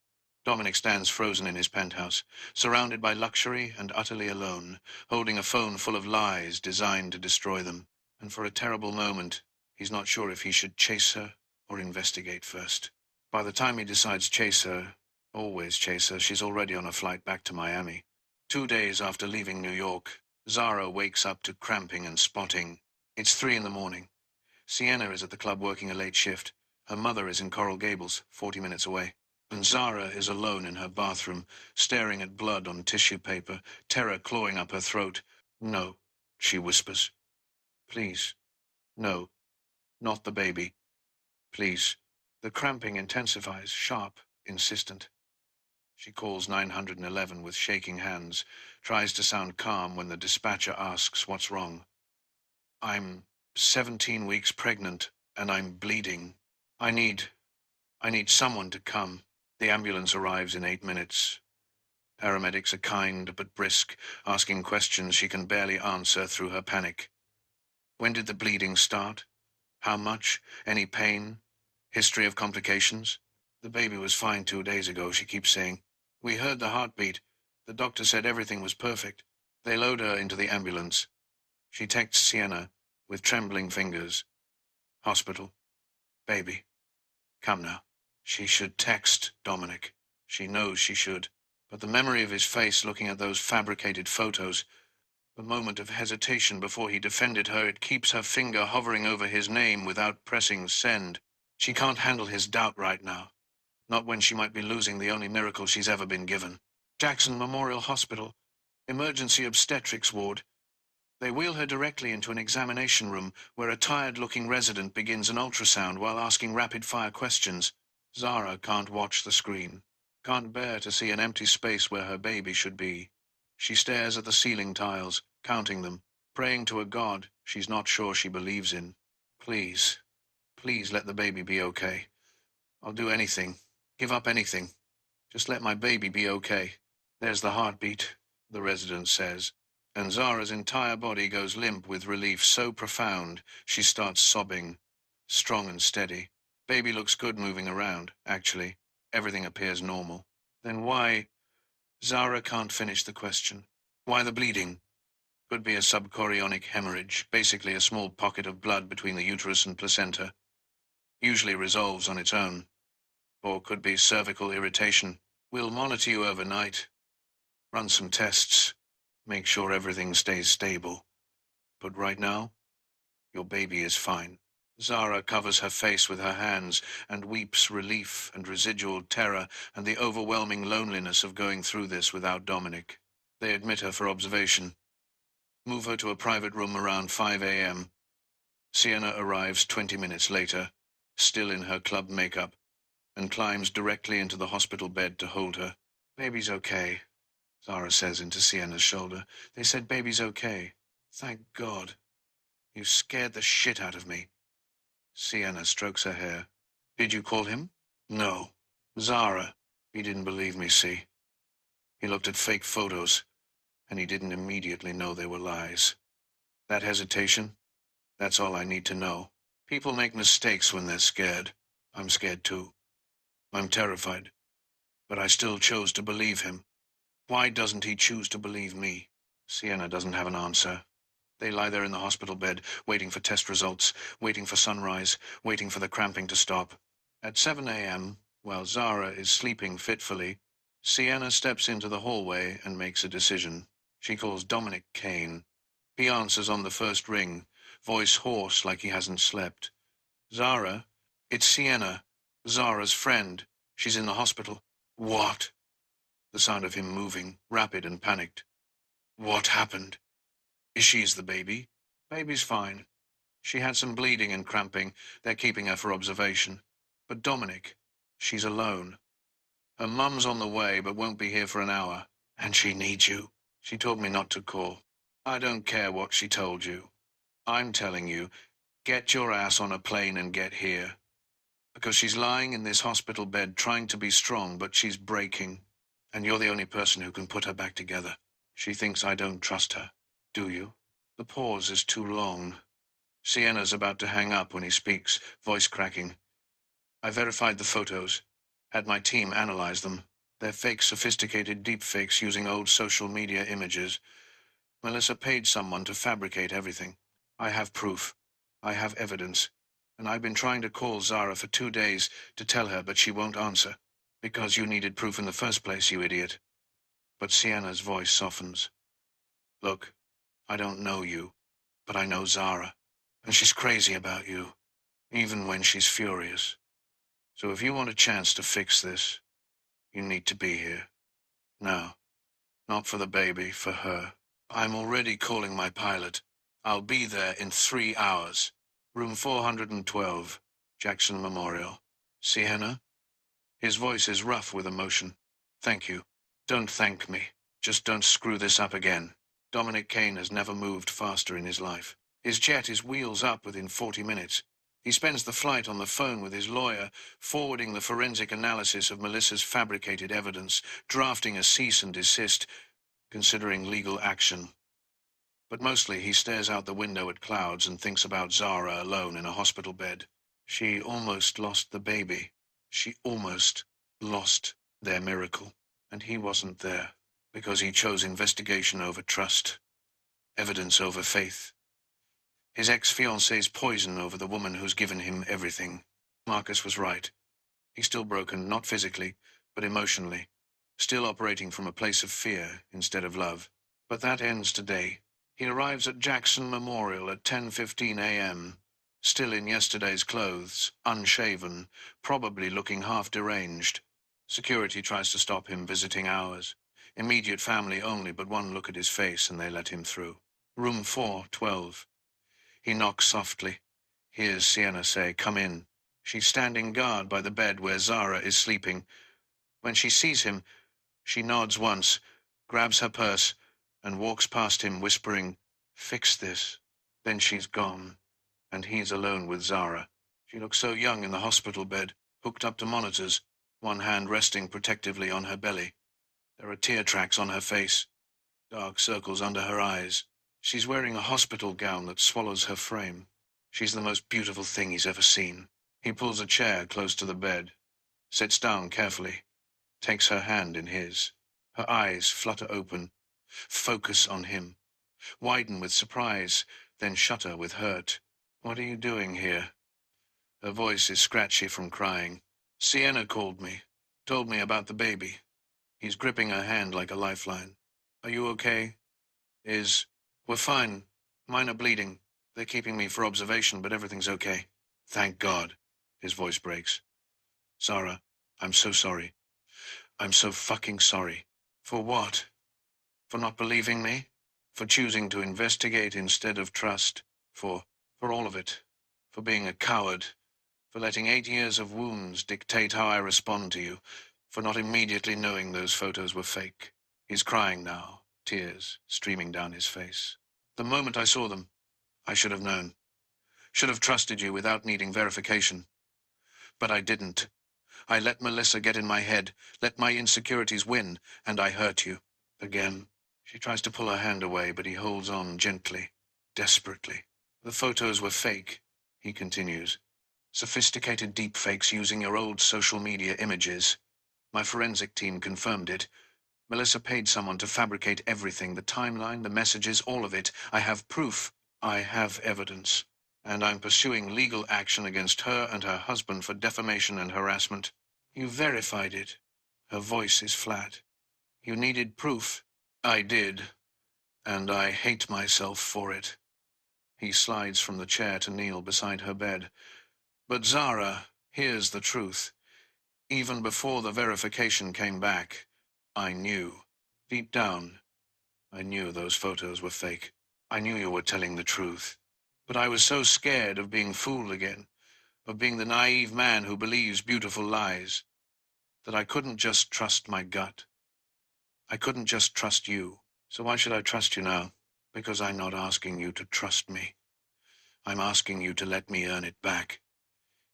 Dominic stands frozen in his penthouse, surrounded by luxury and utterly alone, holding a phone full of lies designed to destroy them. And for a terrible moment, he's not sure if he should chase her or investigate first. By the time he decides chase her, always chase her, she's already on a flight back to Miami. 2 days after leaving New York, Zara wakes up to cramping and spotting. It's 3 in the morning. Sienna is at the club working a late shift. Her mother is in Coral Gables, 40 minutes away. And Zara is alone in her bathroom, staring at blood on tissue paper, terror clawing up her throat. "No," she whispers. "Please. No. Not the baby. Please." The cramping intensifies, sharp, insistent. She calls 911 with shaking hands, tries to sound calm when the dispatcher asks what's wrong. "I'm 17 weeks pregnant, and I'm bleeding. I need someone to come." The ambulance arrives in 8 minutes. Paramedics are kind but brisk, asking questions she can barely answer through her panic. When did the bleeding start? How much? Any pain? History of complications? "The baby was fine 2 days ago," she keeps saying. "We heard the heartbeat. The doctor said everything was perfect." They load her into the ambulance. She texts Sienna with trembling fingers. "Hospital. Baby. Come now." She should text Dominic. She knows she should. But the memory of his face looking at those fabricated photos, the moment of hesitation before he defended her, it keeps her finger hovering over his name without pressing send. She can't handle his doubt right now. Not when she might be losing the only miracle she's ever been given. Jackson Memorial Hospital. Emergency obstetrics ward. They wheel her directly into an examination room where a tired-looking resident begins an ultrasound while asking rapid-fire questions. Zara can't watch the screen, can't bear to see an empty space where her baby should be. She stares at the ceiling tiles, counting them, praying to a god she's not sure she believes in. Please, please let the baby be okay. I'll do anything, give up anything. Just let my baby be okay. There's the heartbeat, the resident says, and Zara's entire body goes limp with relief so profound she starts sobbing, strong and steady. Baby looks good moving around, actually. Everything appears normal. Then why? Zara can't finish the question. Why the bleeding? Could be a subchorionic hemorrhage, basically a small pocket of blood between the uterus and placenta. Usually resolves on its own. Or could be cervical irritation. We'll monitor you overnight. Run some tests. Make sure everything stays stable. But right now, your baby is fine. Zara covers her face with her hands and weeps relief and residual terror and the overwhelming loneliness of going through this without Dominic. They admit her for observation. Move her to a private room around 5 a.m. Sienna arrives 20 minutes later, still in her club makeup, and climbs directly into the hospital bed to hold her. "Baby's okay," Zara says into Sienna's shoulder. "They said baby's okay. Thank God. You scared the shit out of me." Sienna strokes her hair. "Did you call him?" "No." "Zara. He didn't believe me, see? He looked at fake photos, and he didn't immediately know they were lies. That hesitation, that's all I need to know. People make mistakes when they're scared. I'm scared too. I'm terrified. But I still chose to believe him. Why doesn't he choose to believe me?" Sienna doesn't have an answer. They lie there in the hospital bed, waiting for test results, waiting for sunrise, waiting for the cramping to stop. At 7 a.m., while Zara is sleeping fitfully, Sienna steps into the hallway and makes a decision. She calls Dominic Kane. He answers on the first ring, voice hoarse like he hasn't slept. "Zara? It's Sienna, Zara's friend. She's in the hospital." "What?" The sound of him moving, rapid and panicked. "What happened? She's the baby?" "Baby's fine. She had some bleeding and cramping. They're keeping her for observation. But Dominic, she's alone. Her mum's on the way, but won't be here for an hour. And she needs you. She told me not to call. I don't care what she told you. I'm telling you, Get your ass on a plane and get here. Because she's lying in this hospital bed trying to be strong, but she's breaking. And you're the only person who can put her back together. She thinks I don't trust her. Do you? The pause is too long. Sienna's about to hang up when he speaks, voice cracking. I verified the photos. Had my team analyze them. They're fake, sophisticated deepfakes using old social media images. Melissa paid someone to fabricate everything. I have proof. I have evidence. And I've been trying to call Zara for 2 days to tell her, but she won't answer. Because you needed proof in the first place, you idiot. But Sienna's voice softens. Look, I don't know you, but I know Zara. And she's crazy about you, even when she's furious. So if you want a chance to fix this, you need to be here. Now. Not for the baby, for her. I'm already calling my pilot. I'll be there in 3 hours. Room 412, Jackson Memorial. Sienna? His voice is rough with emotion. Thank you. Don't thank me. Just don't screw this up again. Dominic Kane has never moved faster in his life. His jet is wheels up within 40 minutes. He spends the flight on the phone with his lawyer, forwarding the forensic analysis of Melissa's fabricated evidence, drafting a cease and desist, considering legal action. But mostly he stares out the window at clouds and thinks about Zara alone in a hospital bed. She almost lost the baby. She almost lost their miracle. And he wasn't there, because he chose investigation over trust, evidence over faith. His ex-fiancée's poison over the woman who's given him everything. Marcus was right. He's still broken, not physically, but emotionally. Still operating from a place of fear instead of love. But that ends today. He arrives at Jackson Memorial at 10:15 a.m., still in yesterday's clothes, unshaven, probably looking half deranged. Security tries to stop him visiting ours. Immediate family only, but one look at his face and they let him through. Room 412. He knocks softly. Hears Sienna say, "Come in." She's standing guard by the bed where Zara is sleeping. When she sees him, she nods once, grabs her purse, and walks past him, whispering, "Fix this." Then she's gone, and he's alone with Zara. She looks so young in the hospital bed, hooked up to monitors, one hand resting protectively on her belly. There are tear tracks on her face, dark circles under her eyes. She's wearing a hospital gown that swallows her frame. She's the most beautiful thing he's ever seen. He pulls a chair close to the bed, sits down carefully, takes her hand in his. Her eyes flutter open, focus on him, widen with surprise, then shutter with hurt. "What are you doing here?" Her voice is scratchy from crying. "Sienna called me, told me about the baby." He's gripping her hand like a lifeline. "Are you okay?" "We're fine. Minor bleeding. They're keeping me for observation, but everything's okay." "Thank God." His voice breaks. "Zara, I'm so sorry. I'm so fucking sorry." "For what?" "For not believing me? For choosing to investigate instead of trust? For all of it. For being a coward. For letting 8 years of wounds dictate how I respond to you. For not immediately knowing those photos were fake." He's crying now, tears streaming down his face. "The moment I saw them, I should have known. Should have trusted you without needing verification. But I didn't. I let Melissa get in my head, let my insecurities win, and I hurt you. Again." She tries to pull her hand away, but he holds on gently, desperately. "The photos were fake," he continues. "Sophisticated deepfakes using your old social media images. My forensic team confirmed it. Melissa paid someone to fabricate everything, the timeline, the messages, all of it. I have proof. I have evidence. And I'm pursuing legal action against her and her husband for defamation and harassment." "You verified it." Her voice is flat. "You needed proof." "I did. And I hate myself for it." He slides from the chair to kneel beside her bed. "But Zara, here's the truth. Even before the verification came back, I knew. Deep down, I knew those photos were fake. I knew you were telling the truth. But I was so scared of being fooled again, of being the naive man who believes beautiful lies, that I couldn't just trust my gut. I couldn't just trust you. So why should I trust you now? Because I'm not asking you to trust me. I'm asking you to let me earn it back.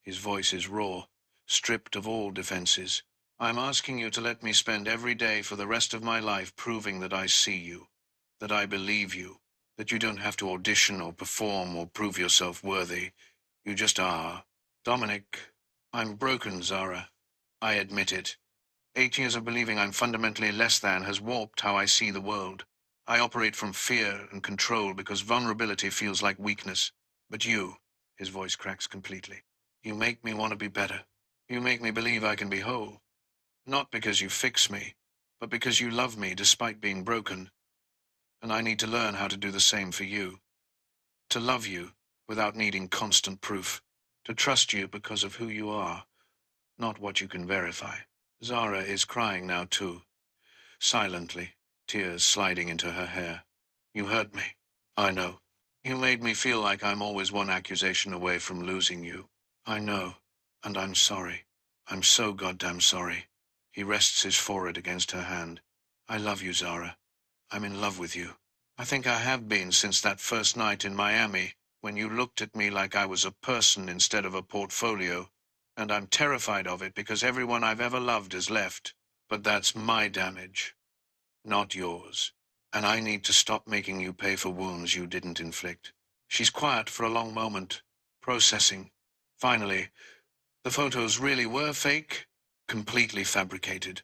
His voice is raw, stripped of all defenses. I'm asking you to let me spend every day for the rest of my life proving that I see you, that I believe you, that you don't have to audition or perform or prove yourself worthy. You just are. Dominic, I'm broken, Zara. I admit it. 8 years of believing I'm fundamentally less than has warped how I see the world. I operate from fear and control because vulnerability feels like weakness. But you, his voice cracks completely, you make me want to be better. You make me believe I can be whole. Not because you fix me, but because you love me despite being broken. And I need to learn how to do the same for you. To love you without needing constant proof. To trust you because of who you are, not what you can verify. Zara is crying now too, silently, tears sliding into her hair. You hurt me. I know. You made me feel like I'm always one accusation away from losing you. I know, and I'm sorry. I'm so goddamn sorry. He rests his forehead against her hand. I love you, Zara. I'm in love with you. I think I have been since that first night in Miami, when you looked at me like I was a person instead of a portfolio. And I'm terrified of it because everyone I've ever loved has left. But that's my damage, not yours. And I need to stop making you pay for wounds you didn't inflict. She's quiet for a long moment, processing. Finally, the photos really were fake, completely fabricated.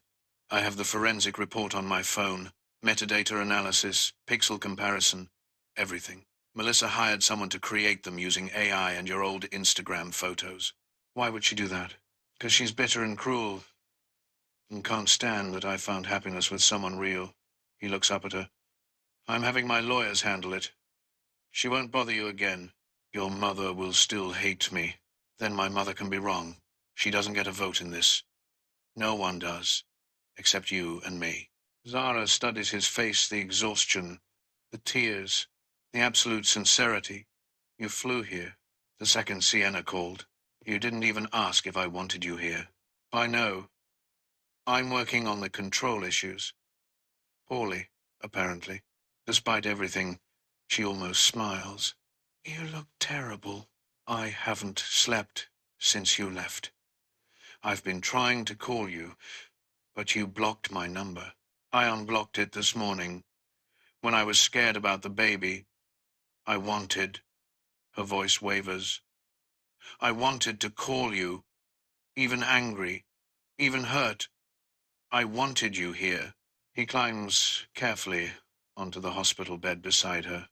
I have the forensic report on my phone, metadata analysis, pixel comparison, everything. Melissa hired someone to create them using AI and your old Instagram photos. Why would she do that? Because she's bitter and cruel, and can't stand that I found happiness with someone real. He looks up at her. I'm having my lawyers handle it. She won't bother you again. Your mother will still hate me. Then my mother can be wrong. She doesn't get a vote in this. No one does, except you and me. Zara studies his face, the exhaustion, the tears, the absolute sincerity. You flew here, the second Sienna called. You didn't even ask if I wanted you here. I know. I'm working on the control issues. Poorly, apparently. Despite everything, she almost smiles. You look terrible. I haven't slept since you left. I've been trying to call you, but you blocked my number. I unblocked it this morning. When I was scared about the baby, I wanted, her voice wavers, I wanted to call you, even angry, even hurt. I wanted you here. He climbs carefully onto the hospital bed beside her,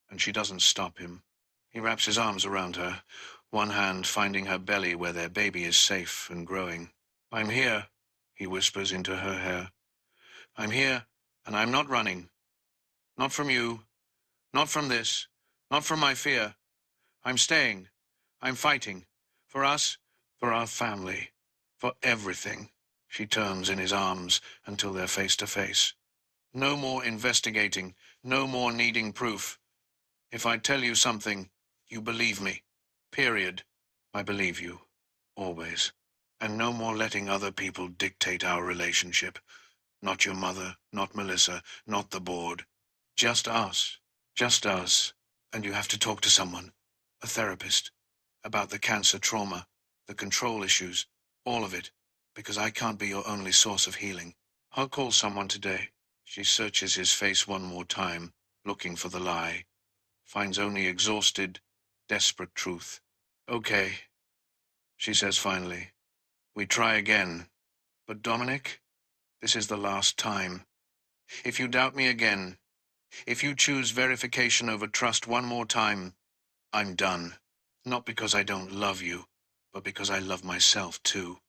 and she doesn't stop him. He wraps his arms around her, one hand finding her belly where their baby is safe and growing. I'm here, he whispers into her hair. I'm here, and I'm not running. Not from you, not from this, not from my fear. I'm staying. I'm fighting. For us, for our family, for everything. She turns in his arms until they're face to face. No more investigating, no more needing proof. If I tell you something, you believe me. Period. I believe you. Always. And no more letting other people dictate our relationship. Not your mother, not Melissa, not the board. Just us. Just us. And you have to talk to someone. A therapist. About the cancer trauma, the control issues, all of it. Because I can't be your only source of healing. I'll call someone today. She searches his face one more time, looking for the lie. Finds only exhausted, desperate truth. Okay, she says finally. We try again. But Dominic, this is the last time. If you doubt me again, if you choose verification over trust one more time, I'm done. Not because I don't love you, but because I love myself too.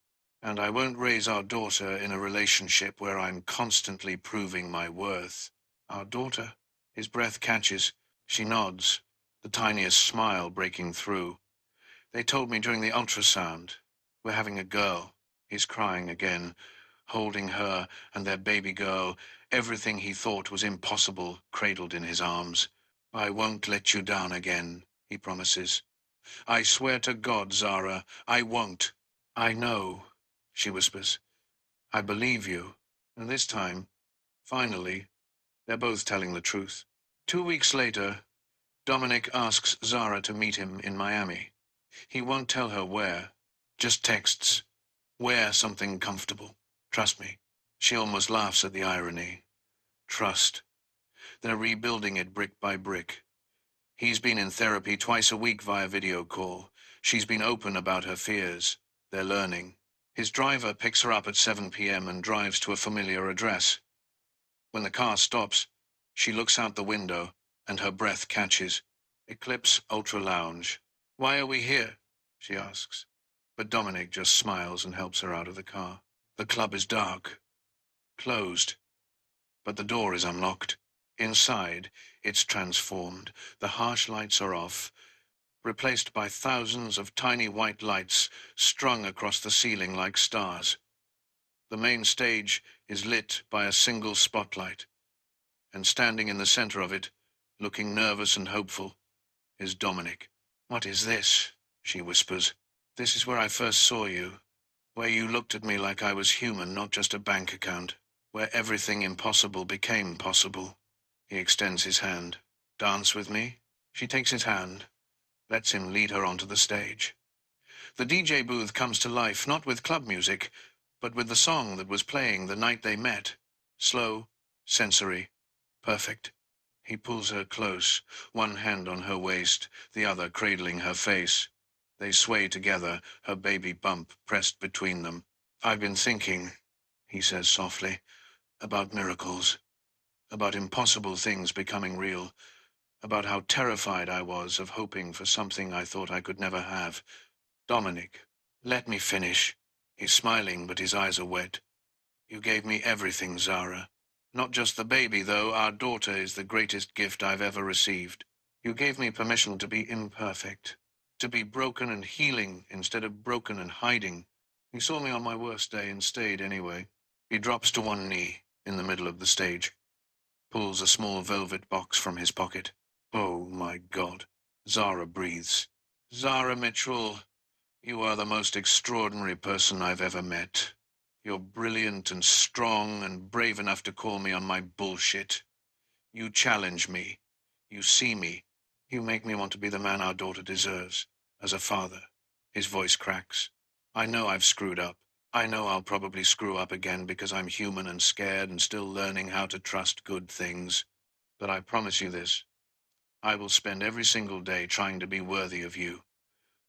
And I won't raise our daughter in a relationship where I'm constantly proving my worth. Our daughter? His breath catches. She nods, the tiniest smile breaking through. They told me during the ultrasound. We're having a girl. He's crying again, holding her and their baby girl, everything he thought was impossible, cradled in his arms. I won't let you down again, he promises. I swear to God, Zara, I won't. I know, she whispers. I believe you. And this time, finally, they're both telling the truth. 2 weeks later, Dominic asks Zara to meet him in Miami. He won't tell her where, just texts. Wear something comfortable. Trust me. She almost laughs at the irony. Trust. They're rebuilding it brick by brick. He's been in therapy twice a week via video call. She's been open about her fears. They're learning. His driver picks her up at 7 p.m. and drives to a familiar address. When the car stops, she looks out the window, and her breath catches. Eclipse Ultra Lounge. Why are we here? She asks. But Dominic just smiles and helps her out of the car. The club is dark. Closed. But the door is unlocked. Inside, it's transformed. The harsh lights are off, replaced by thousands of tiny white lights strung across the ceiling like stars. The main stage is lit by a single spotlight, and standing in the center of it, looking nervous and hopeful, is Dominic. What is this? She whispers. This is where I first saw you, where you looked at me like I was human, not just a bank account, where everything impossible became possible. He extends his hand. Dance with me? She takes his hand, lets him lead her onto the stage. The DJ booth comes to life, not with club music, but with the song that was playing the night they met. Slow, sensory, perfect. He pulls her close, one hand on her waist, the other cradling her face. They sway together, her baby bump pressed between them. I've been thinking, he says softly, about miracles, about impossible things becoming real, about how terrified I was of hoping for something I thought I could never have. Dominic, let me finish. He's smiling, but his eyes are wet. You gave me everything, Zara. Not just the baby, though. Our daughter is the greatest gift I've ever received. You gave me permission to be imperfect, to be broken and healing instead of broken and hiding. You saw me on my worst day and stayed anyway. He drops to one knee in the middle of the stage, pulls a small velvet box from his pocket. Oh, my God. Zara breathes. Zara Mitchell, you are the most extraordinary person I've ever met. You're brilliant and strong and brave enough to call me on my bullshit. You challenge me. You see me. You make me want to be the man our daughter deserves, as a father. His voice cracks. I know I've screwed up. I know I'll probably screw up again because I'm human and scared and still learning how to trust good things. But I promise you this. I will spend every single day trying to be worthy of you.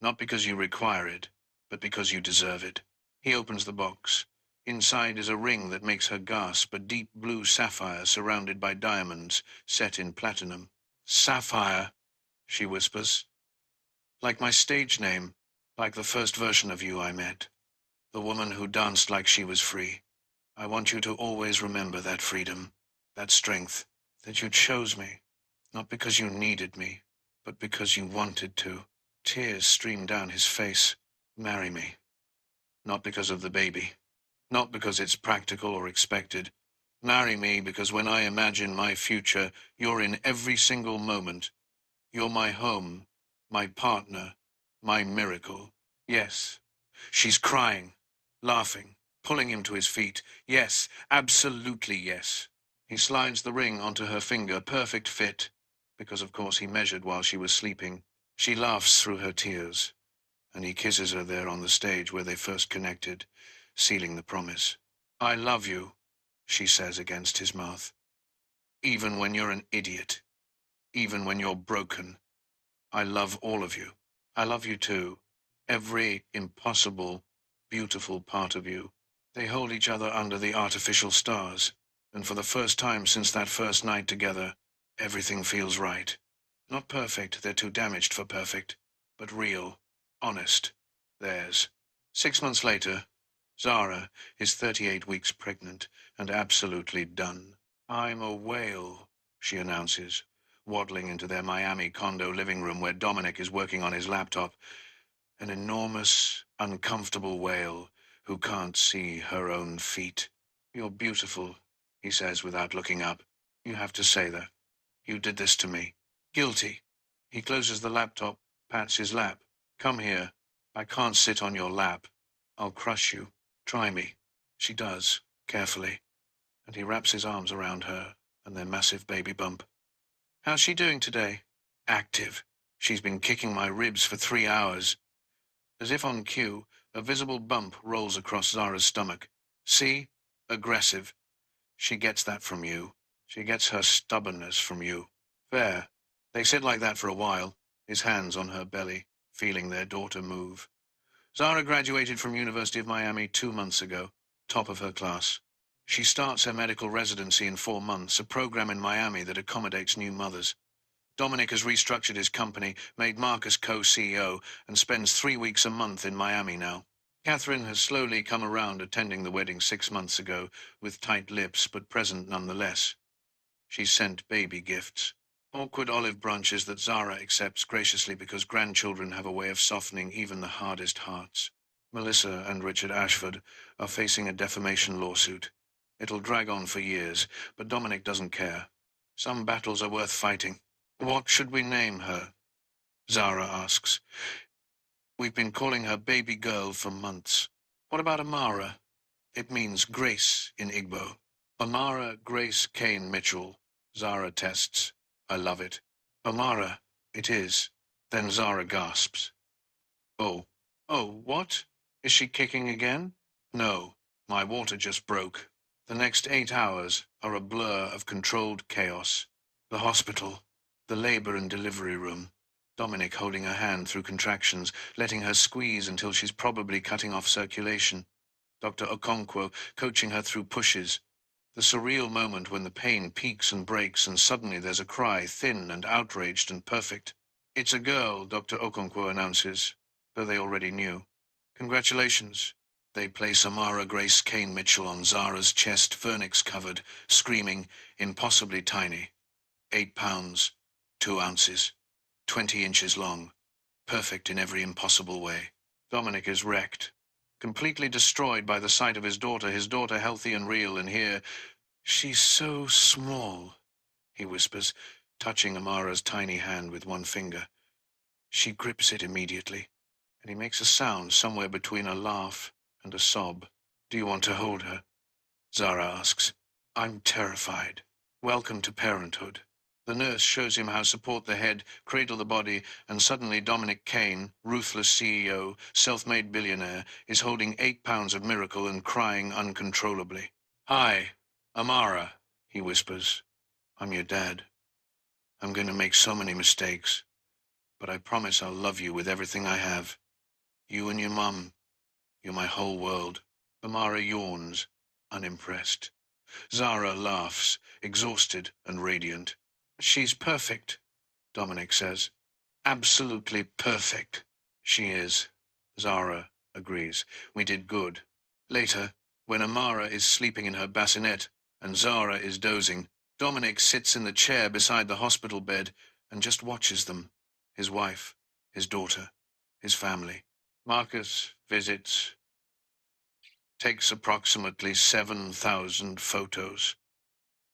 Not because you require it, but because you deserve it. He opens the box. Inside is a ring that makes her gasp, a deep blue sapphire surrounded by diamonds, set in platinum. Sapphire, she whispers. Like my stage name, like the first version of you I met. The woman who danced like she was free. I want you to always remember that freedom, that strength, that you chose me, not because you needed me, but because you wanted to. Tears stream down his face. Marry me. Not because of the baby. Not because it's practical or expected. Marry me because when I imagine my future, you're in every single moment. You're my home, my partner, my miracle. Yes. She's crying, laughing, pulling him to his feet. Yes, absolutely yes. He slides the ring onto her finger, perfect fit, because of course he measured while she was sleeping. She laughs through her tears, and he kisses her there on the stage where they first connected, sealing the promise. I love you, she says against his mouth. Even when you're an idiot. Even when you're broken. I love all of you. I love you too. Every impossible, beautiful part of you. They hold each other under the artificial stars, and for the first time since that first night together, everything feels right. Not perfect, they're too damaged for perfect, but real, honest, theirs. 6 months later, Zara is 38 weeks pregnant and absolutely done. I'm a whale, she announces, waddling into their Miami condo living room where Dominic is working on his laptop. An enormous, uncomfortable whale who can't see her own feet. You're beautiful, he says without looking up. You have to say that. You did this to me. Guilty. He closes the laptop, pats his lap. Come here. I can't sit on your lap. I'll crush you. Try me. She does, carefully, and he wraps his arms around her and their massive baby bump. How's she doing today? Active. She's been kicking my ribs for 3 hours. As if on cue, a visible bump rolls across Zara's stomach. See? Aggressive. She gets that from you. She gets her stubbornness from you. Fair. They sit like that for a while, his hands on her belly, feeling their daughter move. Zara graduated from University of Miami 2 months ago, top of her class. She starts her medical residency in 4 months, a program in Miami that accommodates new mothers. Dominic has restructured his company, made Marcus co-CEO, and spends 3 weeks a month in Miami now. Catherine has slowly come around attending the wedding 6 months ago, with tight lips but present nonetheless. She sent baby gifts. Awkward olive branches that Zara accepts graciously because grandchildren have a way of softening even the hardest hearts. Melissa and Richard Ashford are facing a defamation lawsuit. It'll drag on for years, but Dominic doesn't care. Some battles are worth fighting. What should we name her? Zara asks. We've been calling her baby girl for months. What about Amara? It means grace in Igbo. Amara Grace Kane Mitchell, Zara tests. I love it. Amara, it is. Then Zara gasps. Oh. Oh, what? Is she kicking again? No, my water just broke. The next 8 hours are a blur of controlled chaos. The hospital, the labor and delivery room. Dominic holding her hand through contractions, letting her squeeze until she's probably cutting off circulation. Dr. Okonkwo coaching her through pushes. The surreal moment when the pain peaks and breaks and suddenly there's a cry, thin and outraged and perfect. It's a girl, Dr. Okonkwo announces, though they already knew. Congratulations. They place Amara Grace Kane Mitchell on Zara's chest, vernix covered, screaming, impossibly tiny. 8 pounds, 2 ounces, 20 inches long, perfect in every impossible way. Dominic is wrecked. Completely destroyed by the sight of his daughter healthy and real, and here, she's so small, he whispers, touching Amara's tiny hand with one finger. She grips it immediately, and he makes a sound somewhere between a laugh and a sob. Do you want to hold her? Zara asks. I'm terrified. Welcome to parenthood. The nurse shows him how to support the head, cradle the body, and suddenly Dominic Kane, ruthless CEO, self-made billionaire, is holding 8 pounds of miracle and crying uncontrollably. Hi, Amara, he whispers. I'm your dad. I'm going to make so many mistakes, but I promise I'll love you with everything I have. You and your mum, you're my whole world. Amara yawns, unimpressed. Zara laughs, exhausted and radiant. She's perfect, Dominic says. Absolutely perfect. She is. Zara agrees. We did good. Later, when Amara is sleeping in her bassinet and Zara is dozing, Dominic sits in the chair beside the hospital bed and just watches them. His wife, his daughter, his family. Marcus visits. Takes approximately 7,000 photos.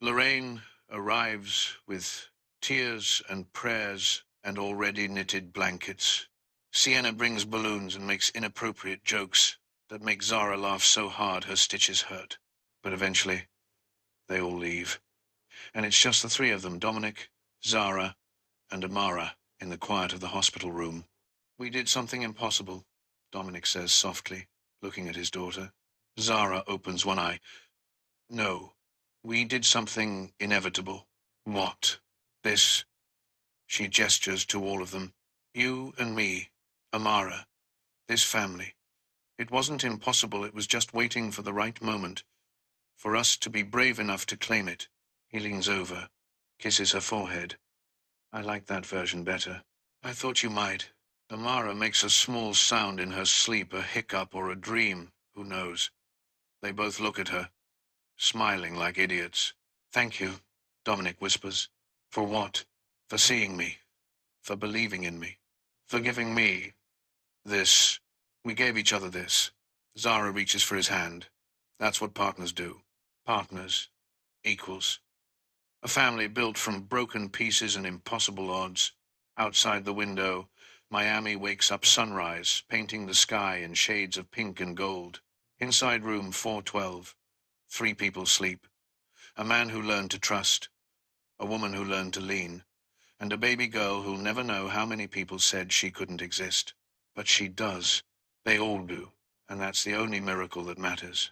Lorraine arrives with tears and prayers and already knitted blankets. Sienna brings balloons and makes inappropriate jokes that make Zara laugh so hard her stitches hurt. But eventually, they all leave. And it's just the 3 of them, Dominic, Zara, and Amara, in the quiet of the hospital room. We did something impossible, Dominic says softly, looking at his daughter. Zara opens one eye. No. We did something inevitable. What? This. She gestures to all of them. You and me, Amara, this family. It wasn't impossible, it was just waiting for the right moment. For us to be brave enough to claim it. He leans over, kisses her forehead. I like that version better. I thought you might. Amara makes a small sound in her sleep, a hiccup or a dream, who knows. They both look at her, smiling like idiots. Thank you, Dominic whispers. For what? For seeing me. For believing in me. For giving me this. We gave each other this. Zara reaches for his hand. That's what partners do. Partners. Equals. A family built from broken pieces and impossible odds. Outside the window, Miami wakes up sunrise, painting the sky in shades of pink and gold. Inside room 412. 3 people sleep. A man who learned to trust. A woman who learned to lean. and a baby girl who'll never know how many people said she couldn't exist. But she does. They all do. And that's the only miracle that matters.